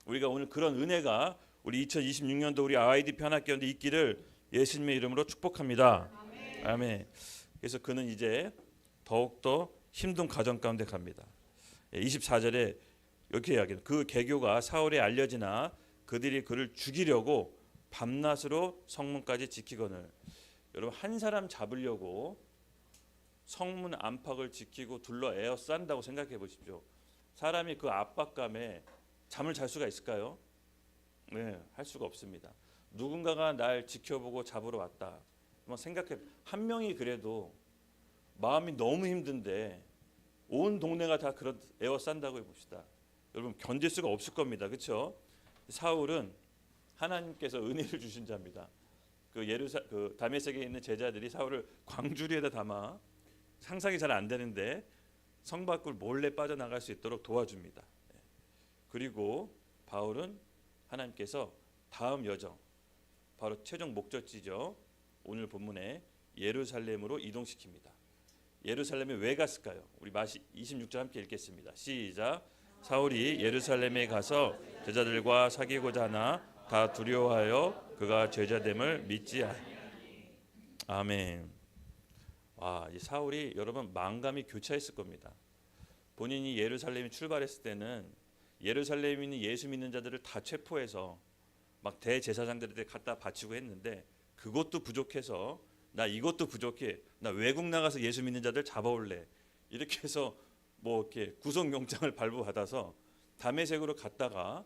우리가 오늘 그런 은혜가 우리 2026년도 우리 아이디 편학교인데 있기를 예수님의 이름으로 축복합니다. 아멘. 아멘. 그래서 그는 이제 더욱더 힘든 과정 가운데 갑니다. 24절에 이렇게 이야기해요. 그 계교가 사울에 알려지나 그들이 그를 죽이려고 밤낮으로 성문까지 지키거늘. 여러분 한 사람 잡으려고 성문 안팎을 지키고 둘러 에워싼다고 생각해 보십시오. 사람이 그 압박감에 잠을 잘 수가 있을까요? 네, 할 수가 없습니다. 누군가가 날 지켜보고 잡으러 왔다. 생각해 한 명이 그래도 마음이 너무 힘든데 온 동네가 다 그런 에워싼다고 해봅시다. 여러분 견딜 수가 없을 겁니다. 그렇죠? 사울은 하나님께서 은혜를 주신 자입니다. 그 다메섹에 있는 제자들이 사울을 광주리에다 담아 상상이 잘 안 되는데 성 밖을 몰래 빠져나갈 수 있도록 도와줍니다. 그리고 바울은 하나님께서 다음 여정, 바로 최종 목적지죠. 오늘 본문에 예루살렘으로 이동시킵니다. 예루살렘에 왜 갔을까요? 우리 26절 함께 읽겠습니다. 시작. 사울이 예루살렘에 가서 제자들과 사귀고자 하나 다 두려워하여 그가 제자됨을 믿지 아니하니. 아멘. 와, 이 사울이 여러분 만감이 교차했을 겁니다. 본인이 예루살렘에 출발했을 때는 예루살렘에 있는 예수 믿는 자들을 다 체포해서 막 대제사장들한테 갖다 바치고 했는데 그것도 부족해서 나 이것도 부족해. 나 외국 나가서 예수 믿는 자들 잡아올래. 이렇게 해서 뭐 이렇게 구속영장을 발부받아서 다메섹으로 갔다가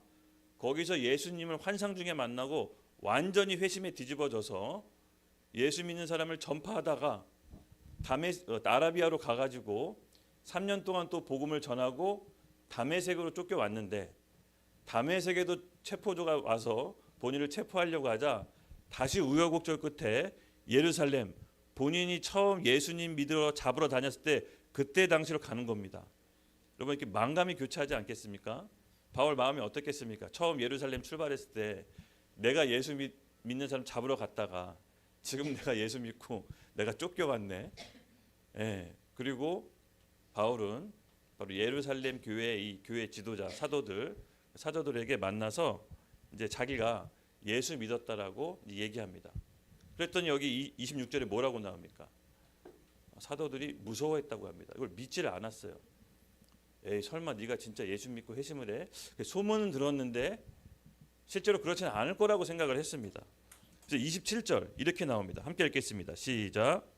거기서 예수님을 환상 중에 만나고 완전히 회심에 뒤집어져서 예수 믿는 사람을 전파하다가 아라비아로 가가지고 3년 동안 또 복음을 전하고 다메섹으로 쫓겨왔는데 다메섹에도 체포조가 와서 본인을 체포하려고 하자 다시 우여곡절 끝에 예루살렘 본인이 처음 예수님 믿으러 잡으러 다녔을 때 그때 당시로 가는 겁니다. 여러분 이렇게 만감이 교차하지 않겠습니까? 바울 마음이 어떻겠습니까? 처음 예루살렘 출발했을 때 내가 예수 믿는 사람 잡으러 갔다가 지금 내가 예수 믿고 내가 쫓겨왔네. 예. 그리고 바울은 바로 예루살렘 교회의 이 교회 지도자 사도들에게 만나서 이제 자기가 예수 믿었다라고 얘기합니다. 그랬더니 여기 26절에 뭐라고 나옵니까? 사도들이 무서워했다고 합니다. 이걸 믿지를 않았어요. 에이 설마 네가 진짜 예수 믿고 회심을 해? 소문은 들었는데 실제로 그렇지는 않을 거라고 생각을 했습니다. 그래서 27절 이렇게 나옵니다. 함께 읽겠습니다. 시작.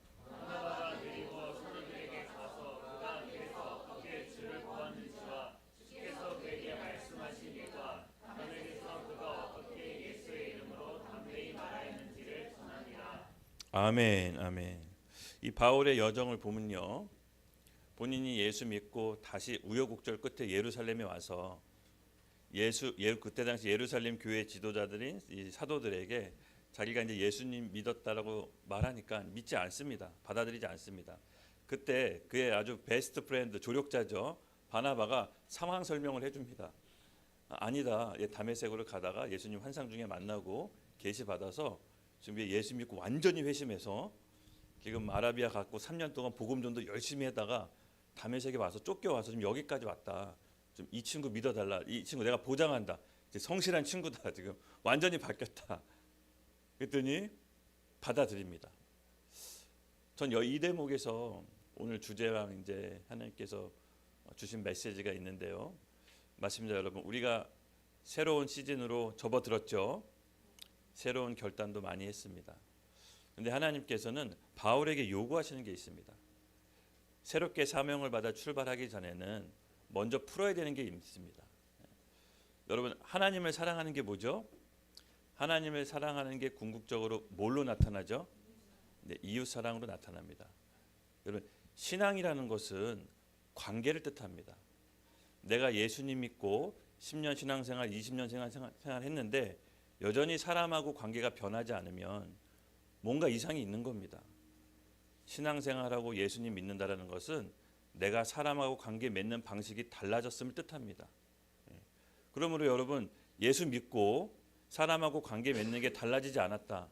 아멘, 아멘. 이 바울의 여정을 보면요, 본인이 예수 믿고 다시 우여곡절 끝에 예루살렘에 와서 그때 당시 예루살렘 교회 지도자들인 이 사도들에게 자기가 이제 예수님 믿었다라고 말하니까 믿지 않습니다. 받아들이지 않습니다. 그때 그의 아주 베스트 프렌드 조력자죠 바나바가 상황 설명을 해줍니다. 아니다, 다메섹으로 가다가 예수님 환상 중에 만나고 계시 받아서 지금 예수 믿고 완전히 회심해서 지금 아라비아 갔고 3년 동안 복음 전도 열심히 하다가 다메섹에 와서 쫓겨와서 지금 여기까지 왔다. 좀 이 친구 믿어달라. 이 친구 내가 보장한다. 이제 성실한 친구다. 지금 완전히 바뀌었다. 그랬더니 받아들입니다. 전 이 대목에서 오늘 주제랑 이제 하나님께서 주신 메시지가 있는데요. 맞습니다, 여러분. 우리가 새로운 시즌으로 접어들었죠. 새로운 결단도 많이 했습니다. 그런데 하나님께서는 바울에게 요구하시는 게 있습니다. 새롭게 사명을 받아 출발하기 전에는 먼저 풀어야 되는 게 있습니다. 여러분 하나님을 사랑하는 게 뭐죠? 하나님을 사랑하는 게 궁극적으로 뭘로 나타나죠? 네, 이웃 사랑으로 나타납니다. 여러분 신앙이라는 것은 관계를 뜻합니다. 내가 예수님 믿고 10년 신앙생활, 20년 생활 했는데 여전히 사람하고 관계가 변하지 않으면 뭔가 이상이 있는 겁니다. 신앙생활하고 예수님 믿는다라는 것은 내가 사람하고 관계 맺는 방식이 달라졌음을 뜻합니다. 그러므로 여러분, 예수 믿고 사람하고 관계 맺는 게 달라지지 않았다.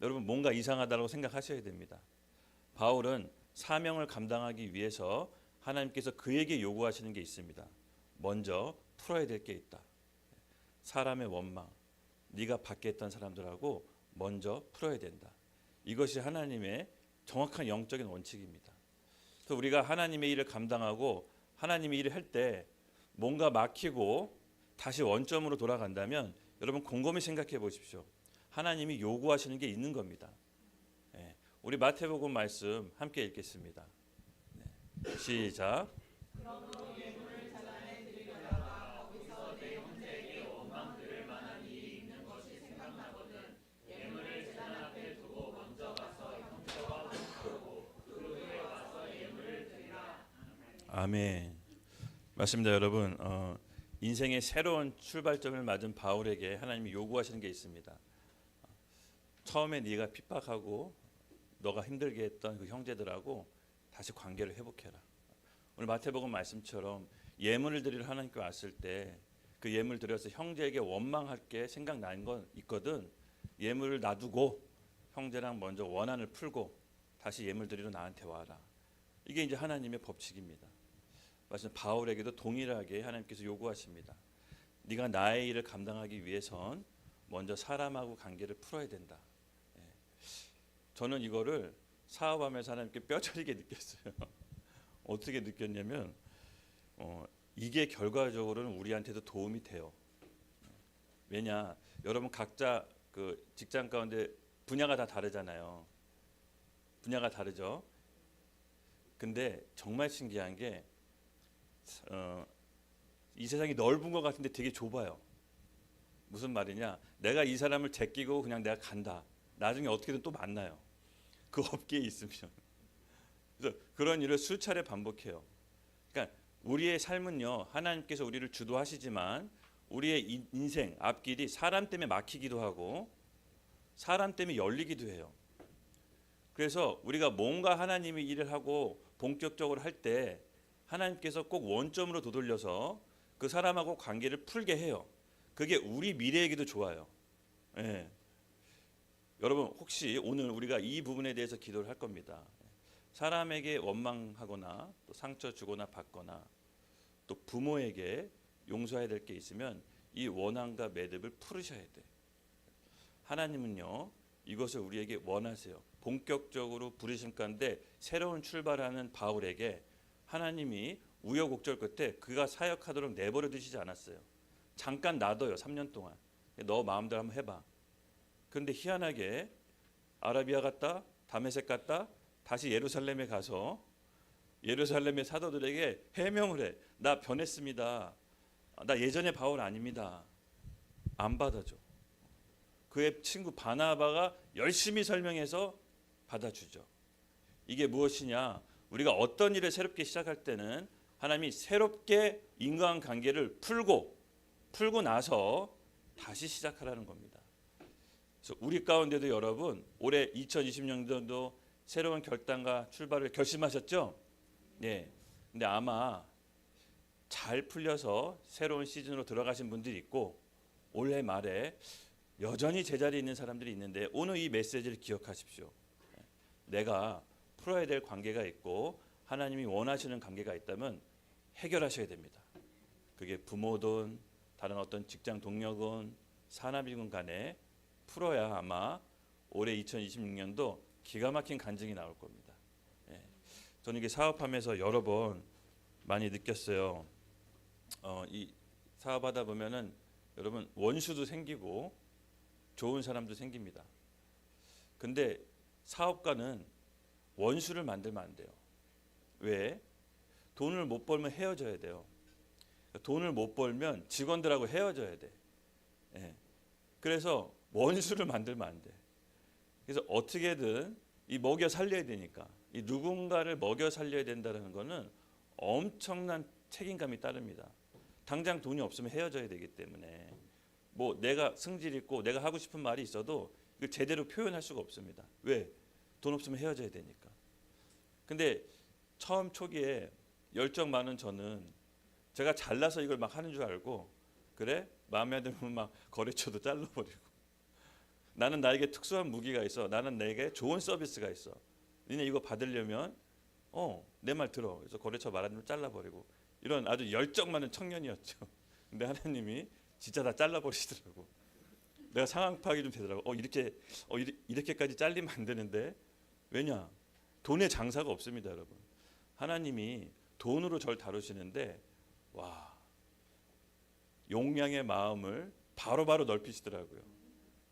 여러분, 뭔가 이상하다고 생각하셔야 됩니다. 바울은 사명을 감당하기 위해서 하나님께서 그에게 요구하시는 게 있습니다. 먼저 풀어야 될 게 있다. 사람의 원망, 네가 받게 했던 사람들하고 먼저 풀어야 된다. 이것이 하나님의 정확한 영적인 원칙입니다. 그래서 우리가 하나님의 일을 감당하고 하나님의 일을 할 때 뭔가 막히고 다시 원점으로 돌아간다면 여러분 곰곰이 생각해 보십시오. 하나님이 요구하시는 게 있는 겁니다. 우리 마태복음 말씀 함께 읽겠습니다. 시작. 아멘. 맞습니다, 여러분. 인생의 새로운 출발점을 맞은 바울에게 하나님이 요구하시는 게 있습니다. 처음에 네가 핍박하고 너가 힘들게 했던 그 형제들하고 다시 관계를 회복해라. 오늘 마태복음 말씀처럼 예물을 드리러 하나님께 왔을 때 그 예물 드려서 형제에게 원망할 게 생각나는 건 있거든. 예물을 놔두고 형제랑 먼저 원한을 풀고 다시 예물 드리러 나한테 와라. 이게 이제 하나님의 법칙입니다. 마찬가지로 바울에게도 동일하게 하나님께서 요구하십니다. 네가 나의 일을 감당하기 위해선 먼저 사람하고 관계를 풀어야 된다. 저는 이거를 사업하면서 하나님께 뼈저리게 느꼈어요. 어떻게 느꼈냐면 이게 결과적으로는 우리한테도 도움이 돼요. 왜냐, 여러분 각자 그 직장 가운데 분야가 다 다르잖아요. 분야가 다르죠. 근데 정말 신기한 게 이 세상이 넓은 것 같은데 되게 좁아요. 무슨 말이냐? 내가 이 사람을 제끼고 그냥 내가 간다. 나중에 어떻게든 또 만나요. 그 업계에 있으면. 그래서 그런 일을 수차례 반복해요. 그러니까 우리의 삶은요, 하나님께서 우리를 주도하시지만 우리의 인생 앞길이 사람 때문에 막히기도 하고 사람 때문에 열리기도 해요. 그래서 우리가 뭔가 하나님의 일을 하고 본격적으로 할 때 하나님께서 꼭 원점으로 되돌려서 그 사람하고 관계를 풀게 해요. 그게 우리 미래에게도 좋아요. 예. 여러분 혹시 오늘 우리가 이 부분에 대해서 기도를 할 겁니다. 사람에게 원망하거나 또 상처 주거나 받거나 또 부모에게 용서해야 될 게 있으면 이 원한과 매듭을 풀으셔야 돼. 하나님은요 이것을 우리에게 원하세요. 본격적으로 부르심 가운데 새로운 출발하는 바울에게 하나님이 우여곡절 끝에 그가 사역하도록 내버려 두시지 않았어요. 잠깐 놔둬요. 3년 동안. 너 마음대로 한번 해봐. 그런데 희한하게 아라비아 갔다 다메섹 갔다 다시 예루살렘에 가서 예루살렘의 사도들에게 해명을 해. 나 변했습니다. 나 예전의 바울 아닙니다. 안 받아줘. 그의 친구 바나바가 열심히 설명해서 받아주죠. 이게 무엇이냐? 우리가 어떤 일을 새롭게 시작할 때는 하나님이 새롭게 인간관계를 풀고 나서 다시 시작하라는 겁니다. 그래서 우리 가운데도 여러분 올해 2020년도 새로운 결단과 출발을 결심하셨죠? 네. 근데 아마 잘 풀려서 새로운 시즌으로 들어가신 분들이 있고 올해 말에 여전히 제자리에 있는 사람들이 있는데 오늘 이 메시지를 기억하십시오. 내가 풀어야 될 관계가 있고 하나님이 원하시는 관계가 있다면 해결하셔야 됩니다. 그게 부모든 다른 어떤 직장 동료건 산업이건 간에 풀어야 아마 올해 2026년도 기가 막힌 간증이 나올 겁니다. 저는 이게 사업하면서 여러 번 많이 느꼈어요. 이 사업하다 보면은 여러분 원수도 생기고 좋은 사람도 생깁니다. 근데 사업가는 원수를 만들면 안 돼요. 왜? 돈을 못 벌면 헤어져야 돼요. 돈을 못 벌면 직원들하고 헤어져야 돼. 그래서 원수를 만들면 안 돼. 그래서 어떻게든 이 먹여 살려야 되니까 이 누군가를 먹여 살려야 된다는 것은 엄청난 책임감이 따릅니다. 당장 돈이 없으면 헤어져야 되기 때문에 뭐 내가 승질 있고 내가 하고 싶은 말이 있어도 이걸 제대로 표현할 수가 없습니다. 왜? 돈 없으면 헤어져야 되니까. 근데 처음 초기에 열정 많은 저는 제가 잘나서 이걸 막 하는 줄 알고 그래? 마음에 안 들면 막 거래처도 잘라버리고 나는 나에게 특수한 무기가 있어. 나는 내게 좋은 서비스가 있어. 니네 이거 받으려면 내 말 들어. 그래서 거래처 말 안 들으면 잘라버리고 이런 아주 열정 많은 청년이었죠. 근데 하나님이 진짜 다 잘라버리시더라고. 내가 상황 파악이 좀 되더라고. 이렇게까지 잘리면 안 되는데 왜냐? 돈의 장사가 없습니다, 여러분. 하나님이 돈으로 절 다루시는데 와 용량의 마음을 바로바로 넓히시더라고요.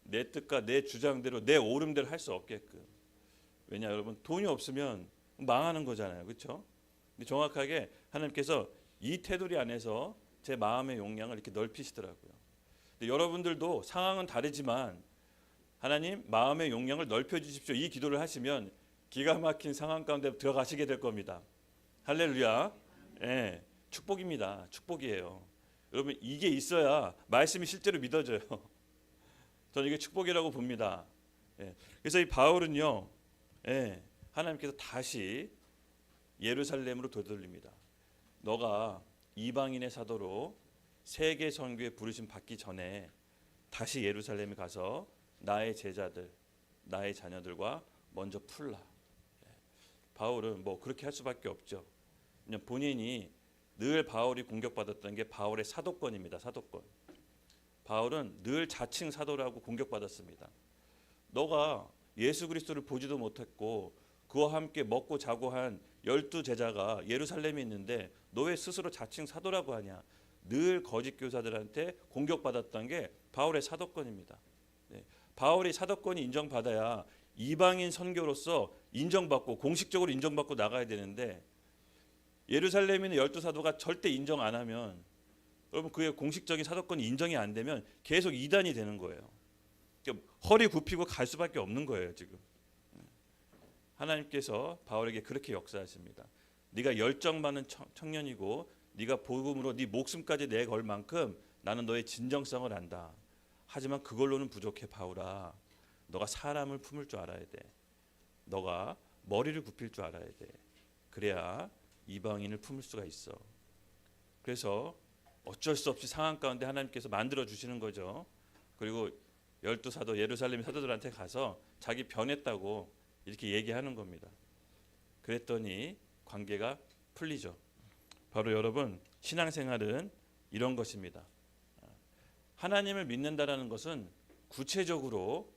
내 뜻과 내 주장대로 내 오름대로 할 수 없게끔. 왜냐 여러분 돈이 없으면 망하는 거잖아요, 그렇죠? 근데 정확하게 하나님께서 이 테두리 안에서 제 마음의 용량을 이렇게 넓히시더라고요. 근데 여러분들도 상황은 다르지만 하나님 마음의 용량을 넓혀 주십시오. 이 기도를 하시면 기가 막힌 상황 가운데 들어가시게 될 겁니다. 할렐루야. 예, 축복입니다. 축복이에요. 여러분 이게 있어야 말씀이 실제로 믿어져요. 저는 이게 축복이라고 봅니다. 예, 그래서 이 바울은요, 하나님께서 다시 예루살렘으로 되돌립니다. 너가 이방인의 사도로 세계 선교에 부르심 받기 전에 다시 예루살렘에 가서 나의 제자들, 나의 자녀들과 먼저 풀라. 바울은 뭐 그렇게 할 수밖에 없죠. 그냥 본인이 늘 바울이 공격받았던 게 바울의 사도권입니다. 사도권. 바울은 늘 자칭 사도라고 공격받았습니다. 너가 예수 그리스도를 보지도 못했고 그와 함께 먹고 자고 한 12제자가 예루살렘에 있는데 너 왜 스스로 자칭 사도라고 하냐. 늘 거짓 교사들한테 공격받았던 게 바울의 사도권입니다. 바울이 사도권이 인정받아야 이방인 선교로서 인정받고 공식적으로 인정받고 나가야 되는데 예루살렘에 있는 12사도가 절대 인정 안 하면 여러분 그의 공식적인 사도권이 인정이 안 되면 계속 이단이 되는 거예요. 허리 굽히고 갈 수밖에 없는 거예요 지금. 하나님께서 바울에게 그렇게 역사하십니다. 네가 열정 많은 청년이고 네가 복음으로 네 목숨까지 내걸 만큼 나는 너의 진정성을 안다. 하지만 그걸로는 부족해 바울아. 너가 사람을 품을 줄 알아야 돼. 너가 머리를 굽힐 줄 알아야 돼. 그래야 이방인을 품을 수가 있어. 그래서 어쩔 수 없이 상황 가운데 하나님께서 만들어 주시는 거죠. 그리고 12사도 예루살렘 사도들한테 가서 자기 변했다고 이렇게 얘기하는 겁니다. 그랬더니 관계가 풀리죠. 바로 여러분 신앙생활은 이런 것입니다. 하나님을 믿는다라는 것은 구체적으로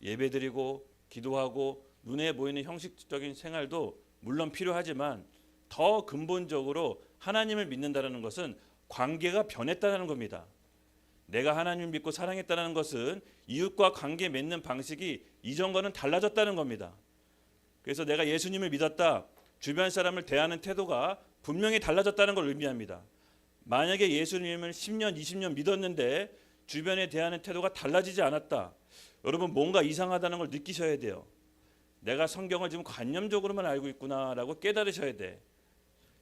예배드리고 기도하고 눈에 보이는 형식적인 생활도 물론 필요하지만 더 근본적으로 하나님을 믿는다라는 것은 관계가 변했다는 겁니다. 내가 하나님을 믿고 사랑했다는 것은 이웃과 관계 맺는 방식이 이전과는 달라졌다는 겁니다. 그래서 내가 예수님을 믿었다. 주변 사람을 대하는 태도가 분명히 달라졌다는 걸 의미합니다. 만약에 예수님을 10년, 20년 믿었는데 주변에 대하는 태도가 달라지지 않았다. 여러분 뭔가 이상하다는 걸 느끼셔야 돼요. 내가 성경을 지금 관념적으로만 알고 있구나라고 깨달으셔야 돼.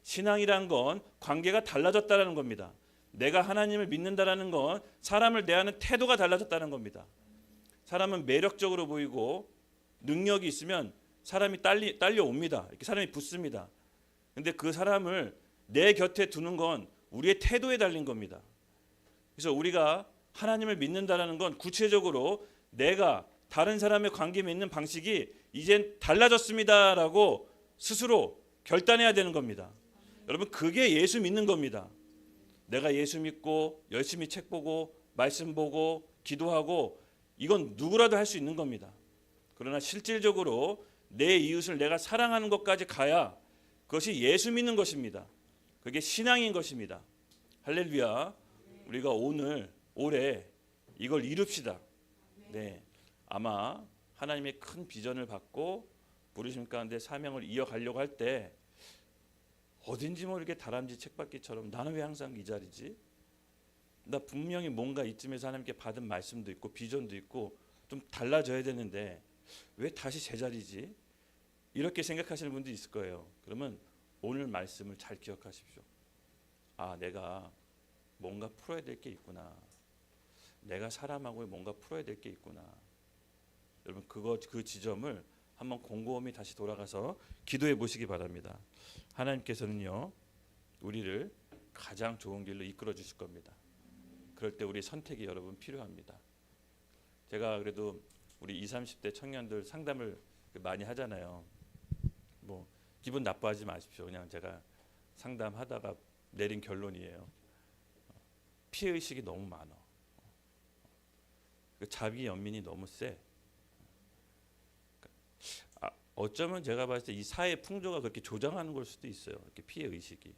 신앙이란 건 관계가 달라졌다는 겁니다. 내가 하나님을 믿는다라는 건 사람을 대하는 태도가 달라졌다는 겁니다. 사람은 매력적으로 보이고 능력이 있으면 사람이 딸려옵니다. 이렇게 사람이 붙습니다. 근데 그 사람을 내 곁에 두는 건 우리의 태도에 달린 겁니다. 그래서 우리가 하나님을 믿는다라는 건 구체적으로 내가 다른 사람의 관계 맺는 방식이 이젠 달라졌습니다라고 스스로 결단해야 되는 겁니다. 여러분 그게 예수 믿는 겁니다. 내가 예수 믿고 열심히 책 보고 말씀 보고 기도하고 이건 누구라도 할 수 있는 겁니다. 그러나 실질적으로 내 이웃을 내가 사랑하는 것까지 가야 그것이 예수 믿는 것입니다. 그게 신앙인 것입니다. 할렐루야. 우리가 올해 이걸 이룹시다. 네, 아마 하나님의 큰 비전을 받고 부르심 가운데 사명을 이어가려고 할 때 어딘지 모르게 다람쥐 책받기처럼 나는 왜 항상 이 자리지? 나 분명히 뭔가 이쯤에서 하나님께 받은 말씀도 있고 비전도 있고 좀 달라져야 되는데 왜 다시 제자리지? 이렇게 생각하시는 분도 있을 거예요. 그러면 오늘 말씀을 잘 기억하십시오. 아, 내가 뭔가 풀어야 될 게 있구나. 내가 사람하고 뭔가 풀어야 될 게 있구나. 여러분 그 지점을 한번 곰곰이 다시 돌아가서 기도해 보시기 바랍니다. 하나님께서는요 우리를 가장 좋은 길로 이끌어 주실 겁니다. 그럴 때 우리 선택이 여러분 필요합니다. 제가 그래도 우리 20, 30대 청년들 상담을 많이 하잖아요. 뭐 기분 나빠하지 마십시오. 그냥 제가 상담하다가 내린 결론이에요. 피해 의식이 너무 많아. 자기 연민이 너무 세. 어쩌면 제가 봤을 때 이 사회 풍조가 그렇게 조장하는 걸 수도 있어요. 이렇게 피해 의식이.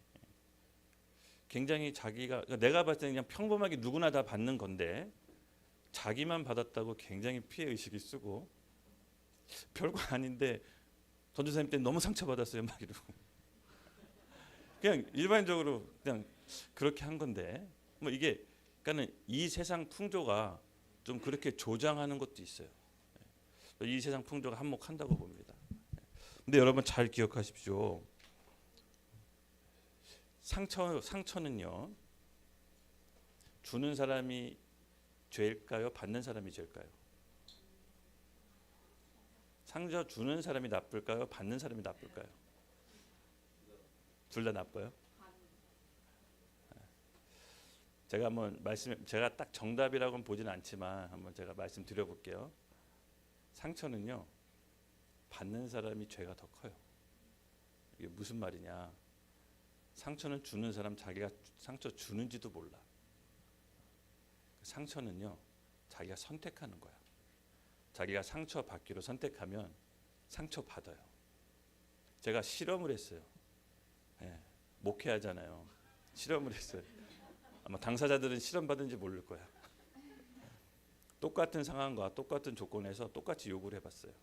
굉장히 자기가 내가 봤을 때 그냥 평범하게 누구나 다 받는 건데 자기만 받았다고 굉장히 피해 의식이 쓰고 별거 아닌데 전도사님 때는 너무 상처받았어요 막 이러고 그냥 일반적으로 그냥 그렇게 한 건데 뭐 이게 그러니까는 이 세상 풍조가 좀 그렇게 조장하는 것도 있어요. 이 세상 풍조가 한몫한다고 봅니다. 근데 여러분 잘 기억하십시오. 상처는요 주는 사람이 죄일까요? 받는 사람이 죄일까요? 상처 주는 사람이 나쁠까요? 받는 사람이 나쁠까요? 둘 다 나빠요? 제가 한번 제가 딱 정답이라고는 보지는 않지만 한번 제가 말씀드려 볼게요. 상처는요 받는 사람이 죄가 더 커요. 이게 무슨 말이냐? 상처는 주는 사람 자기가 상처 주는지도 몰라. 상처는요 자기가 선택하는 거야. 자기가 상처 받기로 선택하면 상처 받아요. 제가 실험을 했어요. 목회하잖아요. 실험을 했어요. 아마 당사자들은 실험 받은지 모를 거야. 똑같은 상황과 똑같은 조건에서 똑같이 요구를 해봤어요.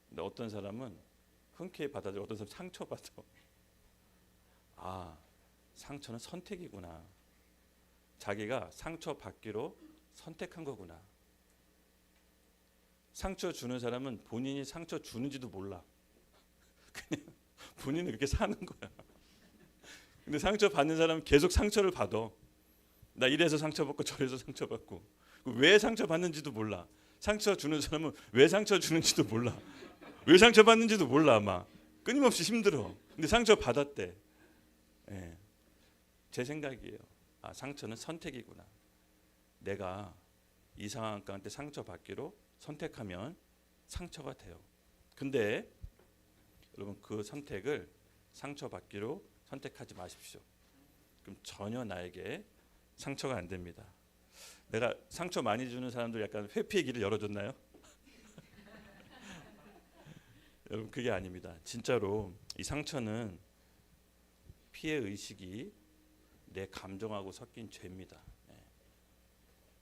근데 어떤 사람은 흔쾌히 받아들여, 어떤 사람은 상처받아. 아, 상처는 선택이구나. 자기가 상처 받기로 선택한 거구나. 상처 주는 사람은 본인이 상처 주는지도 몰라. 그냥 본인은 그렇게 사는 거야. 근데 상처 받는 사람은 계속 상처를 받아. 나 이래서 상처받고 저래서 상처받고. 왜 상처 받는지도 몰라. 상처 주는 사람은 왜 상처 주는지도 몰라. 왜 상처 받는지도 몰라. 아마 끊임없이 힘들어. 근데 상처 받았대. 제 생각이에요. 아, 상처는 선택이구나. 내가 이 상황 가운데 상처 받기로 선택하면 상처가 돼요. 근데 여러분 그 선택을 상처 받기로 선택하지 마십시오. 그럼 전혀 나에게 상처가 안 됩니다. 내가 상처 많이 주는 사람들 약간 회피의 길을 열어줬나요? 여러분 그게 아닙니다. 진짜로 이 상처는 피해 의식이 내 감정하고 섞인 죄입니다.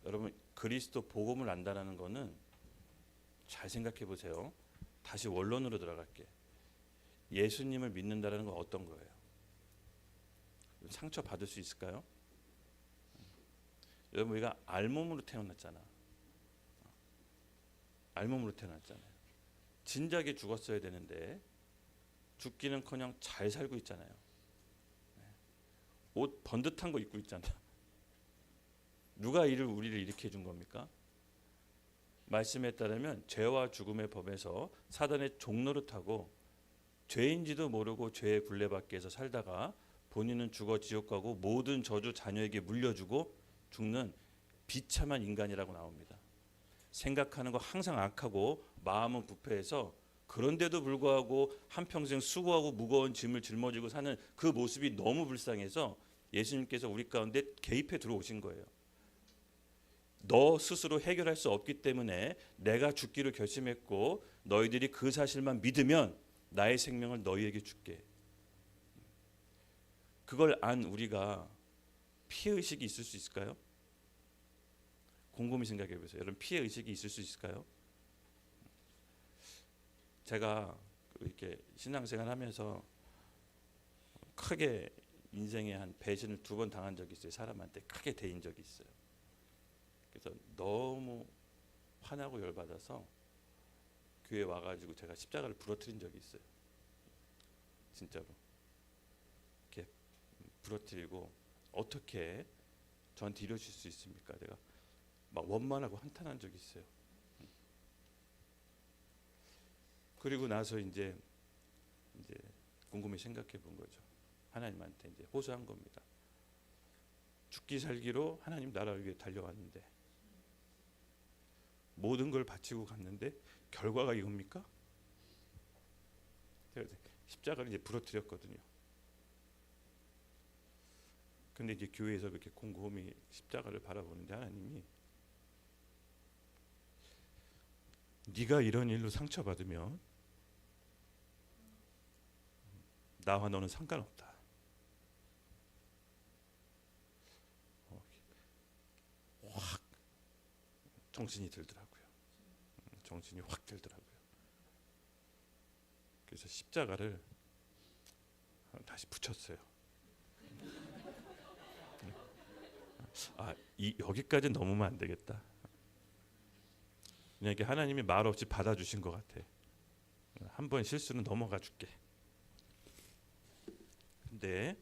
여러분 그리스도 복음을 안다라는 거는 잘 생각해 보세요. 다시 원론으로 들어갈게. 예수님을 믿는다라는 건 어떤 거예요? 상처 받을 수 있을까요? 여러분 우리가 알몸으로 태어났잖아. 알몸으로 태어났잖아요. 진작에 죽었어야 되는데 죽기는커녕 잘 살고 있잖아요. 옷 번듯한 거 입고 있잖아. 누가 우리를 이렇게 해준 겁니까? 말씀에 따르면 죄와 죽음의 법에서 사단의 종노릇하고 죄인지도 모르고 죄의 굴레받기 해서 살다가 본인은 죽어 지옥 가고 모든 저주 자녀에게 물려주고 죽는 비참한 인간이라고 나옵니다. 생각하는 거 항상 악하고 마음은 부패해서 그런데도 불구하고 한평생 수고하고 무거운 짐을 짊어지고 사는 그 모습이 너무 불쌍해서 예수님께서 우리 가운데 개입해 들어오신 거예요. 너 스스로 해결할 수 없기 때문에 내가 죽기로 결심했고 너희들이 그 사실만 믿으면 나의 생명을 너희에게 줄게. 그걸 안 우리가 피해의식이 있을 수 있을까요? 곰곰이 생각해 보세요. 여러분 피해의식이 있을 수 있을까요? 제가 이렇게 신앙생활 하면서 크게 인생에 한 배신을 2번 당한 적이 있어요. 사람한테 크게 대인 적이 있어요. 그래서 너무 화나고 열받아서 교회 와가지고 제가 십자가를 부러뜨린 적이 있어요. 진짜로 이렇게 부러뜨리고 어떻게 저한테 이러실 수 있습니까? 내가 막 원만하고 한탄한 적이 있어요. 그리고 나서 이제 곰곰이 생각해 본 거죠. 하나님한테 이제 호소한 겁니다. 죽기 살기로 하나님 나라를 위해 달려왔는데 모든 걸 바치고 갔는데 결과가 이겁니까? 제가 십자가를 이제 부러뜨렸거든요. 근데 이제 교회에서 그렇게 곰곰이 십자가를 바라보는데 하나님이 네가 이런 일로 상처받으면 나와 너는 상관없다. 확 정신이 들더라고요. 정신이 확 들더라고요. 그래서 십자가를 다시 붙였어요. 여기까지 넘으면 안 되겠다. 그냥 이렇게 하나님이 말 없이 받아주신 것 같아. 한 번 실수는 넘어가 줄게. 근데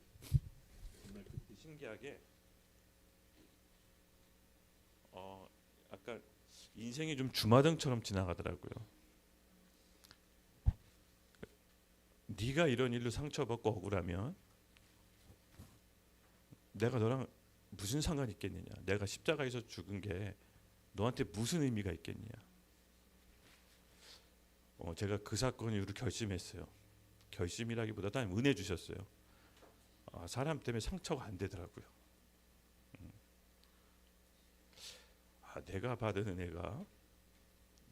정말 그때 신기하게 아까 인생이 좀 주마등처럼 지나가더라고요. 네가 이런 일로 상처받고 억울하면 내가 너랑 무슨 상관이 있겠느냐. 내가 십자가에서 죽은 게 너한테 무슨 의미가 있겠느냐. 제가 그 사건 이후로 결심했어요. 결심이라기보다 은혜 주셨어요. 사람 때문에 상처가 안 되더라고요. 내가 받은 은혜가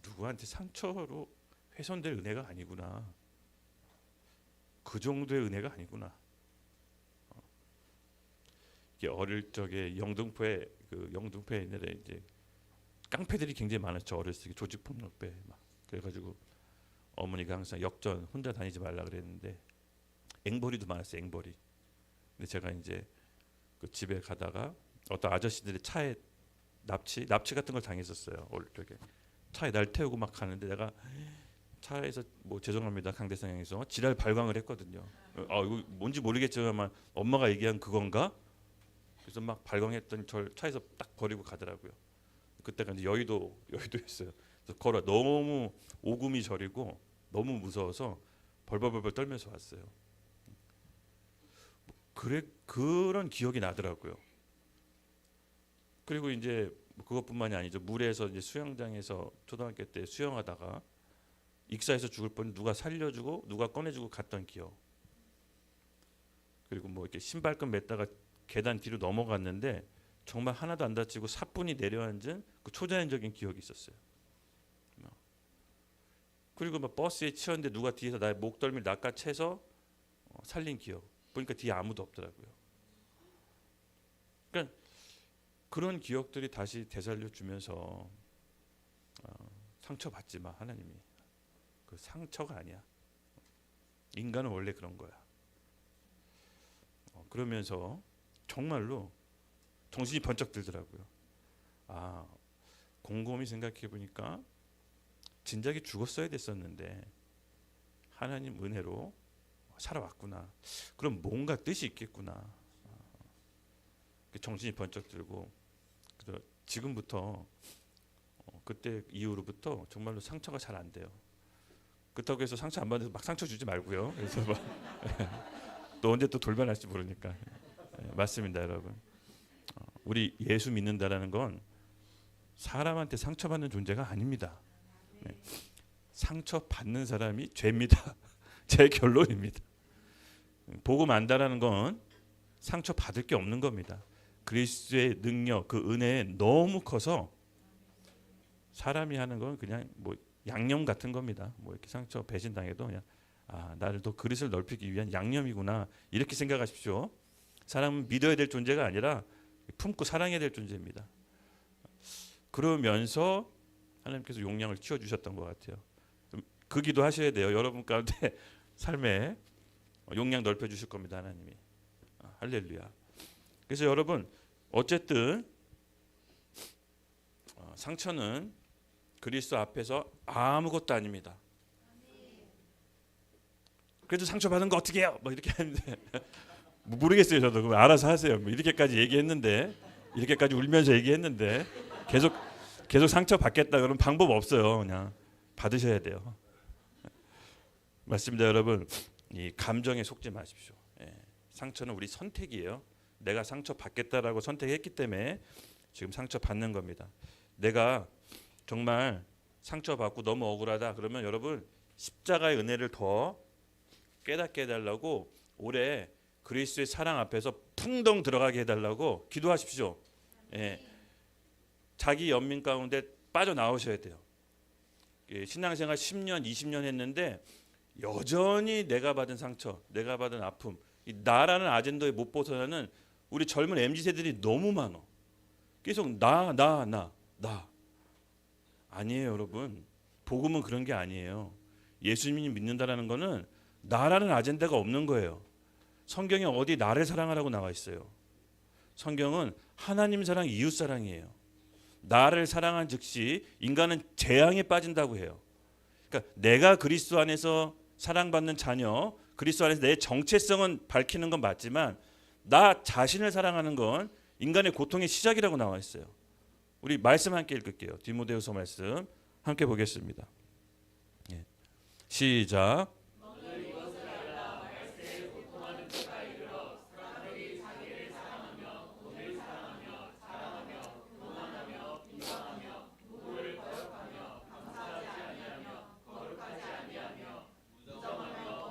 누구한테 상처로 훼손될 은혜가 아니구나. 그 정도의 은혜가 아니구나. 이게 어릴 적에 영등포에 옛날에 이제 깡패들이 굉장히 많았죠. 어렸을 때 조직폭력배 막. 그래가지고 어머니가 항상 역전 혼자 다니지 말라 그랬는데 앵벌이도 많았어요. 앵벌이. 근데 제가 이제 그 집에 가다가 어떤 아저씨들이 차에 납치 같은 걸 당했었어요. 어릴 적에 차에 날 태우고 막 가는데 내가 차에서 뭐 죄송합니다 강대상에서 지랄 발광을 했거든요. 이거 뭔지 모르겠지만 엄마가 얘기한 그건가? 그래서 막 발광했더니 저 차에서 딱 버리고 가더라고요. 그때가 이제 여의도였어요. 그래서 걸어 너무 오금이 저리고 너무 무서워서 벌벌벌 떨면서 왔어요. 그런 기억이 나더라고요. 그리고 이제 그것뿐만이 아니죠. 물에서 이제 수영장에서 초등학교 때 수영하다가 익사해서 죽을 뻔 누가 살려주고 누가 꺼내주고 갔던 기억. 그리고 뭐 이렇게 신발끈 맸다가 계단 뒤로 넘어갔는데 정말 하나도 안 다치고 사뿐히 내려앉은 그 초자연적인 기억이 있었어요. 그리고 막 버스에 치였는데 누가 뒤에서 나의 목덜미를 낚아채서 살린 기억. 보니까 뒤에 아무도 없더라고요. 그러니까 그런 기억들이 다시 되살려 주면서 상처받지 마. 하나님이 그 상처가 아니야. 인간은 원래 그런 거야. 그러면서 정말로 정신이 번쩍 들더라고요. 곰곰이 생각해 보니까 진작에 죽었어야 됐었는데 하나님 은혜로 살아왔구나. 그럼 뭔가 뜻이 있겠구나. 정신이 번쩍 들고 그래서 지금부터 그때 이후로부터 정말로 상처가 잘 안 돼요. 그렇다고 해서 상처 안 받아서 막 상처 주지 말고요. 그래서 또 언제 또 돌변할지 모르니까. 맞습니다, 여러분. 우리 예수 믿는다라는 건 사람한테 상처받는 존재가 아닙니다. 상처받는 사람이 죄입니다. 제 결론입니다. 복음 안다라는 건 상처받을 게 없는 겁니다. 그리스도의 능력, 그 은혜에 너무 커서 사람이 하는 건 그냥 뭐 양념 같은 겁니다. 뭐 이렇게 상처 배신당해도 그냥 나를 더 그릇을 넓히기 위한 양념이구나 이렇게 생각하십시오. 사람은 믿어야 될 존재가 아니라 품고 사랑해야 될 존재입니다. 그러면서 하나님께서 용량을 키워주셨던 것 같아요. 그 기도 하셔야 돼요. 여러분 가운데 삶에 용량 넓혀주실 겁니다. 하나님이. 할렐루야. 그래서 여러분 어쨌든 상처는 그리스도 앞에서 아무것도 아닙니다. 그래도 상처받은 거 어떻게 해요? 뭐 이렇게 하는데 모르겠어요. 저도 그럼 알아서 하세요. 뭐 이렇게까지 얘기했는데, 이렇게까지 울면서 얘기했는데 계속 상처 받겠다 그러면 방법 없어요. 그냥 받으셔야 돼요. 맞습니다, 여러분. 이 감정에 속지 마십시오. 예. 상처는 우리 선택이에요. 내가 상처 받겠다라고 선택했기 때문에 지금 상처 받는 겁니다. 내가 정말 상처 받고 너무 억울하다 그러면 여러분 십자가의 은혜를 더 깨닫게 해달라고 올해 그리스도의 사랑 앞에서 풍덩 들어가게 해달라고 기도하십시오. 예. 자기 연민 가운데 빠져나오셔야 돼요. 신앙생활 10년, 20년 했는데 여전히 내가 받은 상처, 내가 받은 아픔, 이 나라는 아젠다에 못 벗어나는 우리 젊은 MZ세들이 너무 많아. 계속 나. 아니에요, 여러분. 복음은 그런 게 아니에요. 예수님이 믿는다라는 거는 나라는 아젠다가 없는 거예요. 성경에 어디 나를 사랑하라고 나와 있어요. 성경은 하나님 사랑, 이웃 사랑이에요. 나를 사랑한 즉시 인간은 재앙에 빠진다고 해요. 그러니까 내가 그리스도 안에서 사랑받는 자녀, 그리스도 안에서 내 정체성은 밝히는 건 맞지만 나 자신을 사랑하는 건 인간의 고통의 시작이라고 나와 있어요. 우리 말씀 함께 읽을게요. 디모데후서 말씀 함께 보겠습니다. 예. 시작.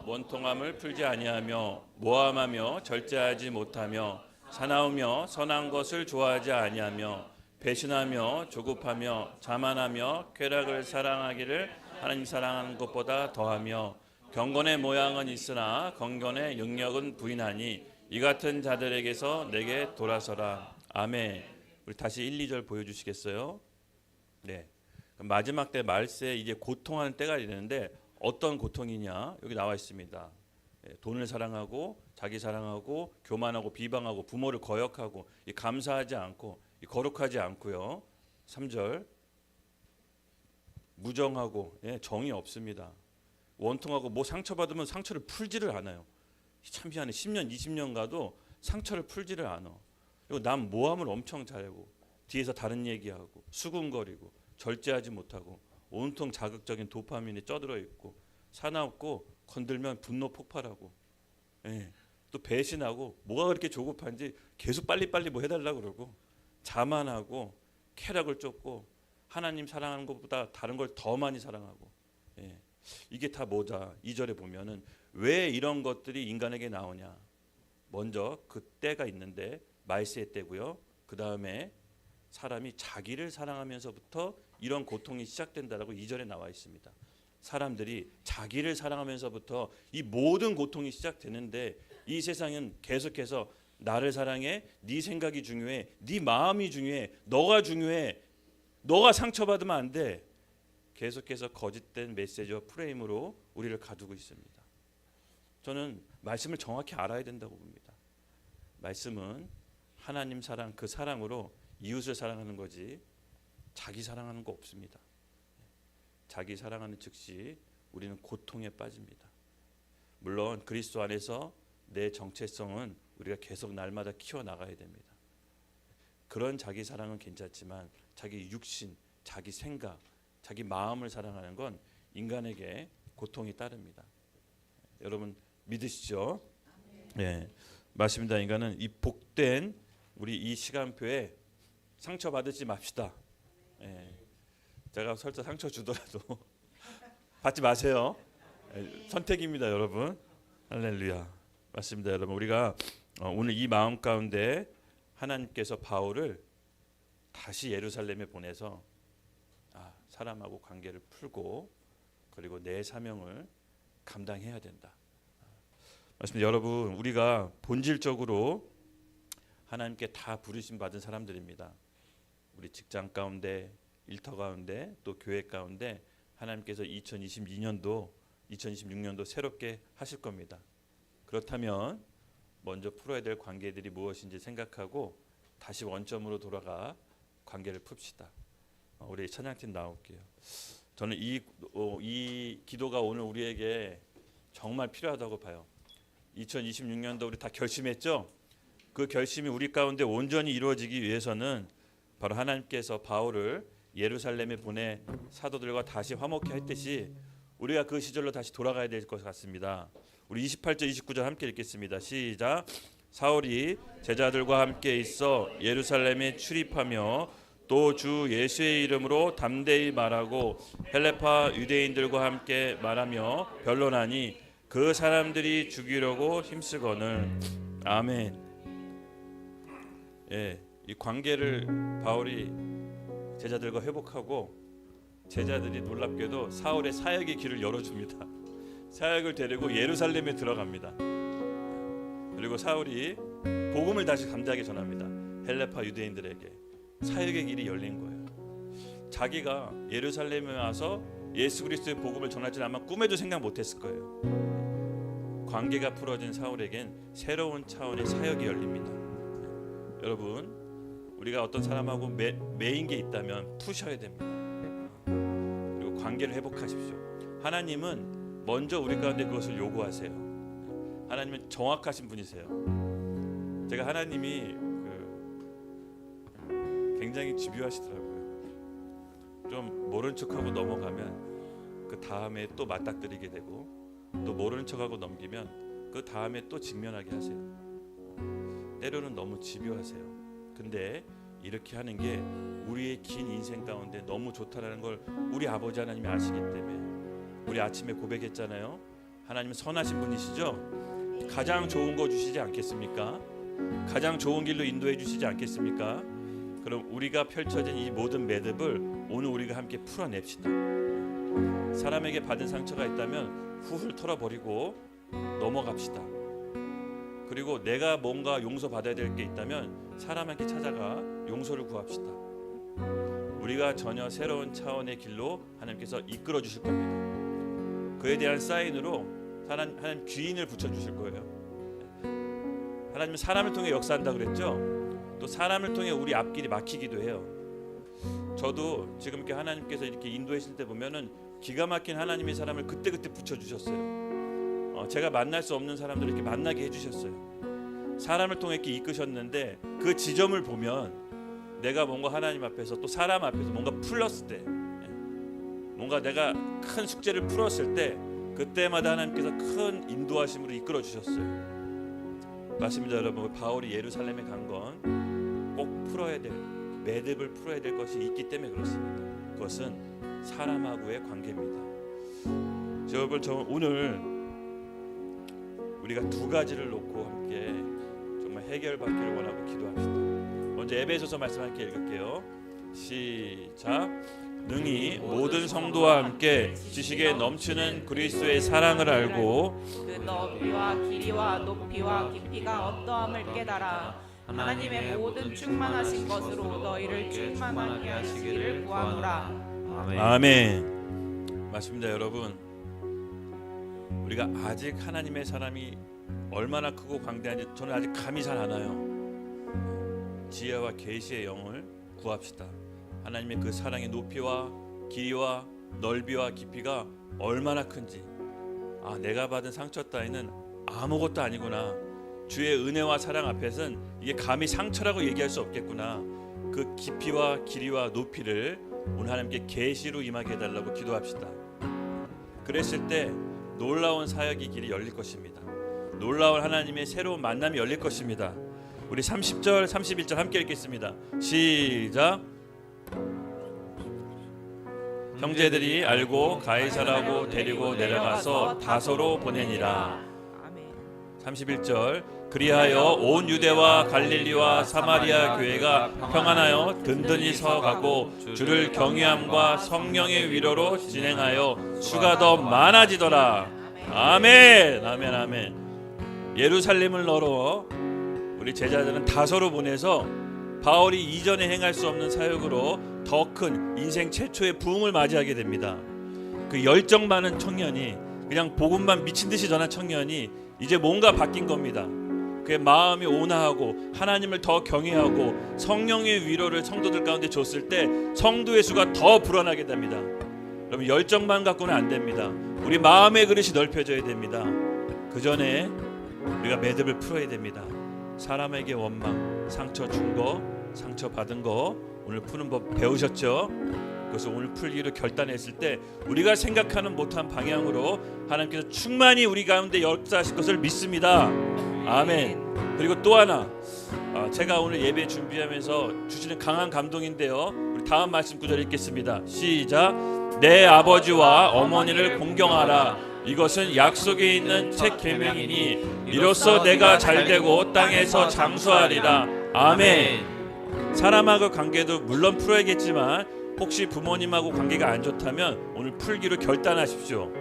원통함을 풀지 아니하며 모함하며 절제하지 못하며 사나우며 선한 것을 좋아하지 아니하며 배신하며 조급하며 자만하며 쾌락을 사랑하기를 하나님 사랑하는 것보다 더하며 경건의 모양은 있으나 경건의 능력은 부인하니 이 같은 자들에게서 내게 돌아서라. 아멘. 우리 다시 1, 2절 보여주시겠어요? 네. 마지막 때 말세 이제 고통하는 때가 되는데 어떤 고통이냐 여기 나와 있습니다. 돈을 사랑하고 자기 사랑하고 교만하고 비방하고 부모를 거역하고 감사하지 않고 거룩하지 않고요. 3절 무정하고 정이 없습니다. 원통하고 뭐 상처받으면 상처를 풀지를 않아요. 참 희한해. 10년 20년 가도 상처를 풀지를 않아. 그리고 남 모함을 엄청 잘하고 뒤에서 다른 얘기하고 수군거리고 절제하지 못하고 온통 자극적인 도파민에 쪄들어 있고 사나웠고 건들면 분노 폭발하고 또 배신하고 뭐가 그렇게 조급한지 계속 빨리빨리 뭐 해달라고 그러고 자만하고 쾌락을 쫓고 하나님 사랑하는 것보다 다른 걸 더 많이 사랑하고 이게 다 뭐다. 2절에 보면은 왜 이런 것들이 인간에게 나오냐. 먼저 그 때가 있는데 말세의 때고요. 그 다음에 사람이 자기를 사랑하면서부터 이런 고통이 시작된다라고 2절에 나와 있습니다. 사람들이 자기를 사랑하면서부터 이 모든 고통이 시작되는데 이 세상은 계속해서 나를 사랑해, 네 생각이 중요해, 네 마음이 중요해, 너가 중요해, 너가 상처받으면 안 돼. 계속해서 거짓된 메시지와 프레임으로 우리를 가두고 있습니다. 저는 말씀을 정확히 알아야 된다고 봅니다. 말씀은 하나님 사랑, 그 사랑으로 이웃을 사랑하는 거지 자기 사랑하는 거 없습니다. 자기 사랑하는 즉시 우리는 고통에 빠집니다. 물론 그리스도 안에서 내 정체성은 우리가 계속 날마다 키워나가야 됩니다. 그런 자기 사랑은 괜찮지만 자기 육신, 자기 생각, 자기 마음을 사랑하는 건 인간에게 고통이 따릅니다. 여러분 믿으시죠? 네, 맞습니다. 인간은 이 복된 우리 이 시간표에 상처받지 맙시다. 제가 설사 상처 주더라도 받지 마세요. 선택입니다, 여러분. 할렐루야. 맞습니다, 여러분. 우리가 오늘 이 마음 가운데 하나님께서 바울을 다시 예루살렘에 보내서 사람하고 관계를 풀고 그리고 내 사명을 감당해야 된다. 맞습니다, 여러분. 우리가 본질적으로 하나님께 다 부르심 받은 사람들입니다. 우리 직장 가운데, 일터 가운데, 또 교회 가운데 하나님께서 2022년도, 2026년도 새롭게 하실 겁니다. 그렇다면 먼저 풀어야 될 관계들이 무엇인지 생각하고 다시 원점으로 돌아가 관계를 풉시다. 우리 찬양팀 나올게요. 저는 이 기도가 오늘 우리에게 정말 필요하다고 봐요. 2026년도 우리 다 결심했죠? 그 결심이 우리 가운데 온전히 이루어지기 위해서는 바로 하나님께서 바울을 예루살렘에 보내 사도들과 다시 화목케 했듯이 우리가 그 시절로 다시 돌아가야 될 것 같습니다. 우리 28절 29절 함께 읽겠습니다. 시작. 사울이 제자들과 함께 있어 예루살렘에 출입하며 또 주 예수의 이름으로 담대히 말하고 헬레파 유대인들과 함께 말하며 변론하니 그 사람들이 죽이려고 힘쓰거늘. 아멘. 예, 이 관계를 바울이 제자들과 회복하고 제자들이 놀랍게도 사울의 사역의 길을 열어줍니다. 사역을 데리고 예루살렘에 들어갑니다. 그리고 사울이 복음을 다시 담대하게 전합니다. 헬레파 유대인들에게 사역의 길이 열린 거예요. 자기가 예루살렘에 와서 예수 그리스도의 복음을 전하지는 아마 꿈에도 생각 못했을 거예요. 관계가 풀어진 사울에겐 새로운 차원의 사역이 열립니다. 여러분, 우리가 어떤 사람하고 매인 게 있다면 푸셔야 됩니다. 그리고 관계를 회복하십시오. 하나님은 먼저 우리 가운데 그것을 요구하세요. 하나님은 정확하신 분이세요. 제가 하나님이 굉장히 집요하시더라고요. 좀 모른 척하고 넘어가면 그 다음에 또 맞닥뜨리게 되고, 또 모르는 척하고 넘기면 그 다음에 또 직면하게 하세요. 때로는 너무 집요하세요. 근데 이렇게 하는 게 우리의 긴 인생 가운데 너무 좋다라는 걸 우리 아버지 하나님이 아시기 때문에 우리 아침에 고백했잖아요. 하나님은 선하신 분이시죠. 가장 좋은 거 주시지 않겠습니까? 가장 좋은 길로 인도해 주시지 않겠습니까? 그럼 우리가 펼쳐진 이 모든 매듭을 오늘 우리가 함께 풀어냅시다. 사람에게 받은 상처가 있다면 훌훌 털어버리고 넘어갑시다. 그리고 내가 뭔가 용서받아야 될 게 있다면 사람에게 찾아가 용서를 구합시다. 우리가 전혀 새로운 차원의 길로 하나님께서 이끌어 주실 겁니다. 그에 대한 사인으로 하나님 귀인을 붙여주실 거예요. 하나님은 사람을 통해 역사한다 그랬죠. 또 사람을 통해 우리 앞길이 막히기도 해요. 저도 지금 이렇게 하나님께서 이렇게 인도하실 때 보면은 기가 막힌 하나님의 사람을 그때그때 붙여주셨어요. 제가 만날 수 없는 사람들을 이렇게 만나게 해주셨어요. 사람을 통해 이렇게 이끄셨는데 그 지점을 보면 내가 뭔가 하나님 앞에서 또 사람 앞에서 뭔가 풀었을 때, 뭔가 내가 큰 숙제를 풀었을 때 그때마다 하나님께서 큰 인도하심으로 이끌어 주셨어요. 맞습니다, 여러분. 바울이 예루살렘에 간 건 꼭 풀어야 될 매듭을 풀어야 될 것이 있기 때문에 그렇습니다. 그것은 사람하고의 관계입니다. 여러분, 저 오늘 우리가 두 가지를 놓고 함께 정말 해결받기를 원하고 기도합시다. 먼저 에베소서 말씀 함께 읽을게요. 시작. 능히 모든 성도와 함께 지식에 넘치는 그리스도의 사랑을 알고 그 너비와 길이와 높이와 깊이가 어떠함을 깨달아 하나님의 모든 충만하신 것으로 너희를 충만하게 하시기를 구하노라. 아멘. 맞습니다, 여러분. 우리가 아직 하나님의 사람이 얼마나 크고 광대한지 저는 아직 감이 잘 안 와요. 지혜와 계시의 영을 구합시다. 하나님의 그 사랑의 높이와 길이와 넓이와 깊이가 얼마나 큰지, 내가 받은 상처 따위는 아무것도 아니구나. 주의 은혜와 사랑 앞에서는 이게 감히 상처라고 얘기할 수 없겠구나. 그 깊이와 길이와 높이를 오늘 하나님께 계시로 임하게 해달라고 기도합시다. 그랬을 때 놀라운 사역의 길이 열릴 것입니다. 놀라운 하나님의 새로운 만남이 열릴 것입니다. 우리 30절 31절 함께 읽겠습니다. 시작. 형제들이 알고 가이사라고 데리고 내려가서 다소로 보내니라. 31절. 그리하여 온 유대와 갈릴리와 사마리아 교회가 평안하여 든든히 서가고 주를 경외함과 성령의 위로로 진행하여 수가 더 많아지더라. 아멘. 아멘. 아멘. 예루살렘을 넘어 우리 제자들은 다소로 보내서 바울이 이전에 행할 수 없는 사역으로 더 큰 인생 최초의 부흥을 맞이하게 됩니다. 그 열정 많은 청년이, 그냥 복음만 미친 듯이 전한 청년이 이제 뭔가 바뀐 겁니다. 그의 마음이 온화하고 하나님을 더 경외하고 성령의 위로를 성도들 가운데 줬을 때 성도의 수가 더 불어나게 됩니다. 여러분, 열정만 갖고는 안 됩니다. 우리 마음의 그릇이 넓혀져야 됩니다. 그 전에 우리가 매듭을 풀어야 됩니다. 사람에게 원망, 상처 준 거, 상처 받은 거 오늘 푸는 법 배우셨죠? 그래서 오늘 풀기로 결단했을 때 우리가 생각하는 못한 방향으로 하나님께서 충만히 우리 가운데 역사하실 것을 믿습니다. 아멘. 그리고 또 하나, 제가 오늘 예배 준비하면서 주시는 강한 감동인데요. 우리 다음 말씀 구절 읽겠습니다. 시작. 내 아버지와 어머니를 공경하라. 이것은 약속에 있는 책 계명이니 이로써 내가 잘되고 땅에서 장수하리라. 아멘. 사람하고 관계도 물론 풀어야겠지만 혹시 부모님하고 관계가 안 좋다면 오늘 풀기로 결단하십시오.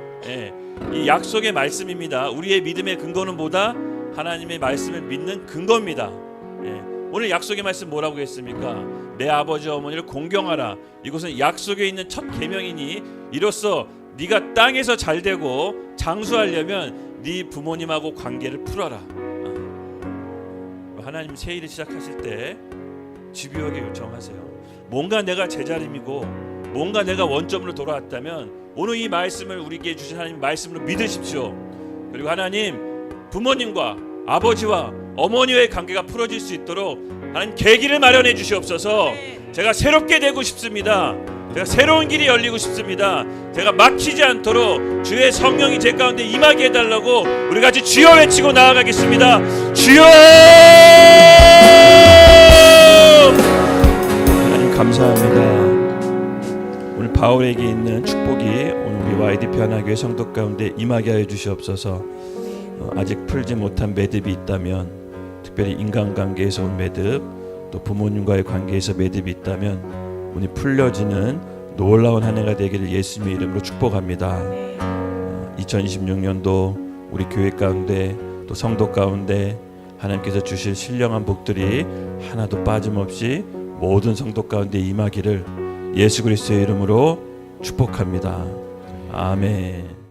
이 약속의 말씀입니다. 우리의 믿음의 근거는 뭐다? 하나님의 말씀을 믿는 근거입니다. 오늘 약속의 말씀 뭐라고 했습니까? 내 아버지 어머니를 공경하라. 이것은 약속에 있는 첫 계명이니 이로써 네가 땅에서 잘되고 장수하려면 네 부모님하고 관계를 풀어라. 하나님 새 일을 시작하실 때 집요하게 요청하세요. 뭔가 내가 제자림이고 뭔가 내가 원점으로 돌아왔다면 오늘 이 말씀을 우리에게 주신 하나님 말씀으로 믿으십시오. 그리고 하나님 부모님과 아버지와 어머니와의 관계가 풀어질 수 있도록 하나님 계기를 마련해 주시옵소서. 제가 새롭게 되고 싶습니다. 제가 새로운 길이 열리고 싶습니다. 제가 막히지 않도록 주의 성령이 제 가운데 임하게 해달라고 우리 같이 주여 외치고 나아가겠습니다. 주여! 하나님 감사합니다. 오늘 바울에게 있는 축복이 오늘 우리 YDP 하나교회 성도 가운데 임하게 하여 주시옵소서. 아직 풀지 못한 매듭이 있다면, 특별히 인간관계에서 온 매듭, 또 부모님과의 관계에서 매듭이 있다면 오늘 풀려지는 놀라운 한 해가 되기를 예수님의 이름으로 축복합니다. 2026년도 우리 교회 가운데 또 성도 가운데 하나님께서 주실 신령한 복들이 하나도 빠짐없이 모든 성도 가운데 임하기를 예수 그리스도의 이름으로 축복합니다. 아멘.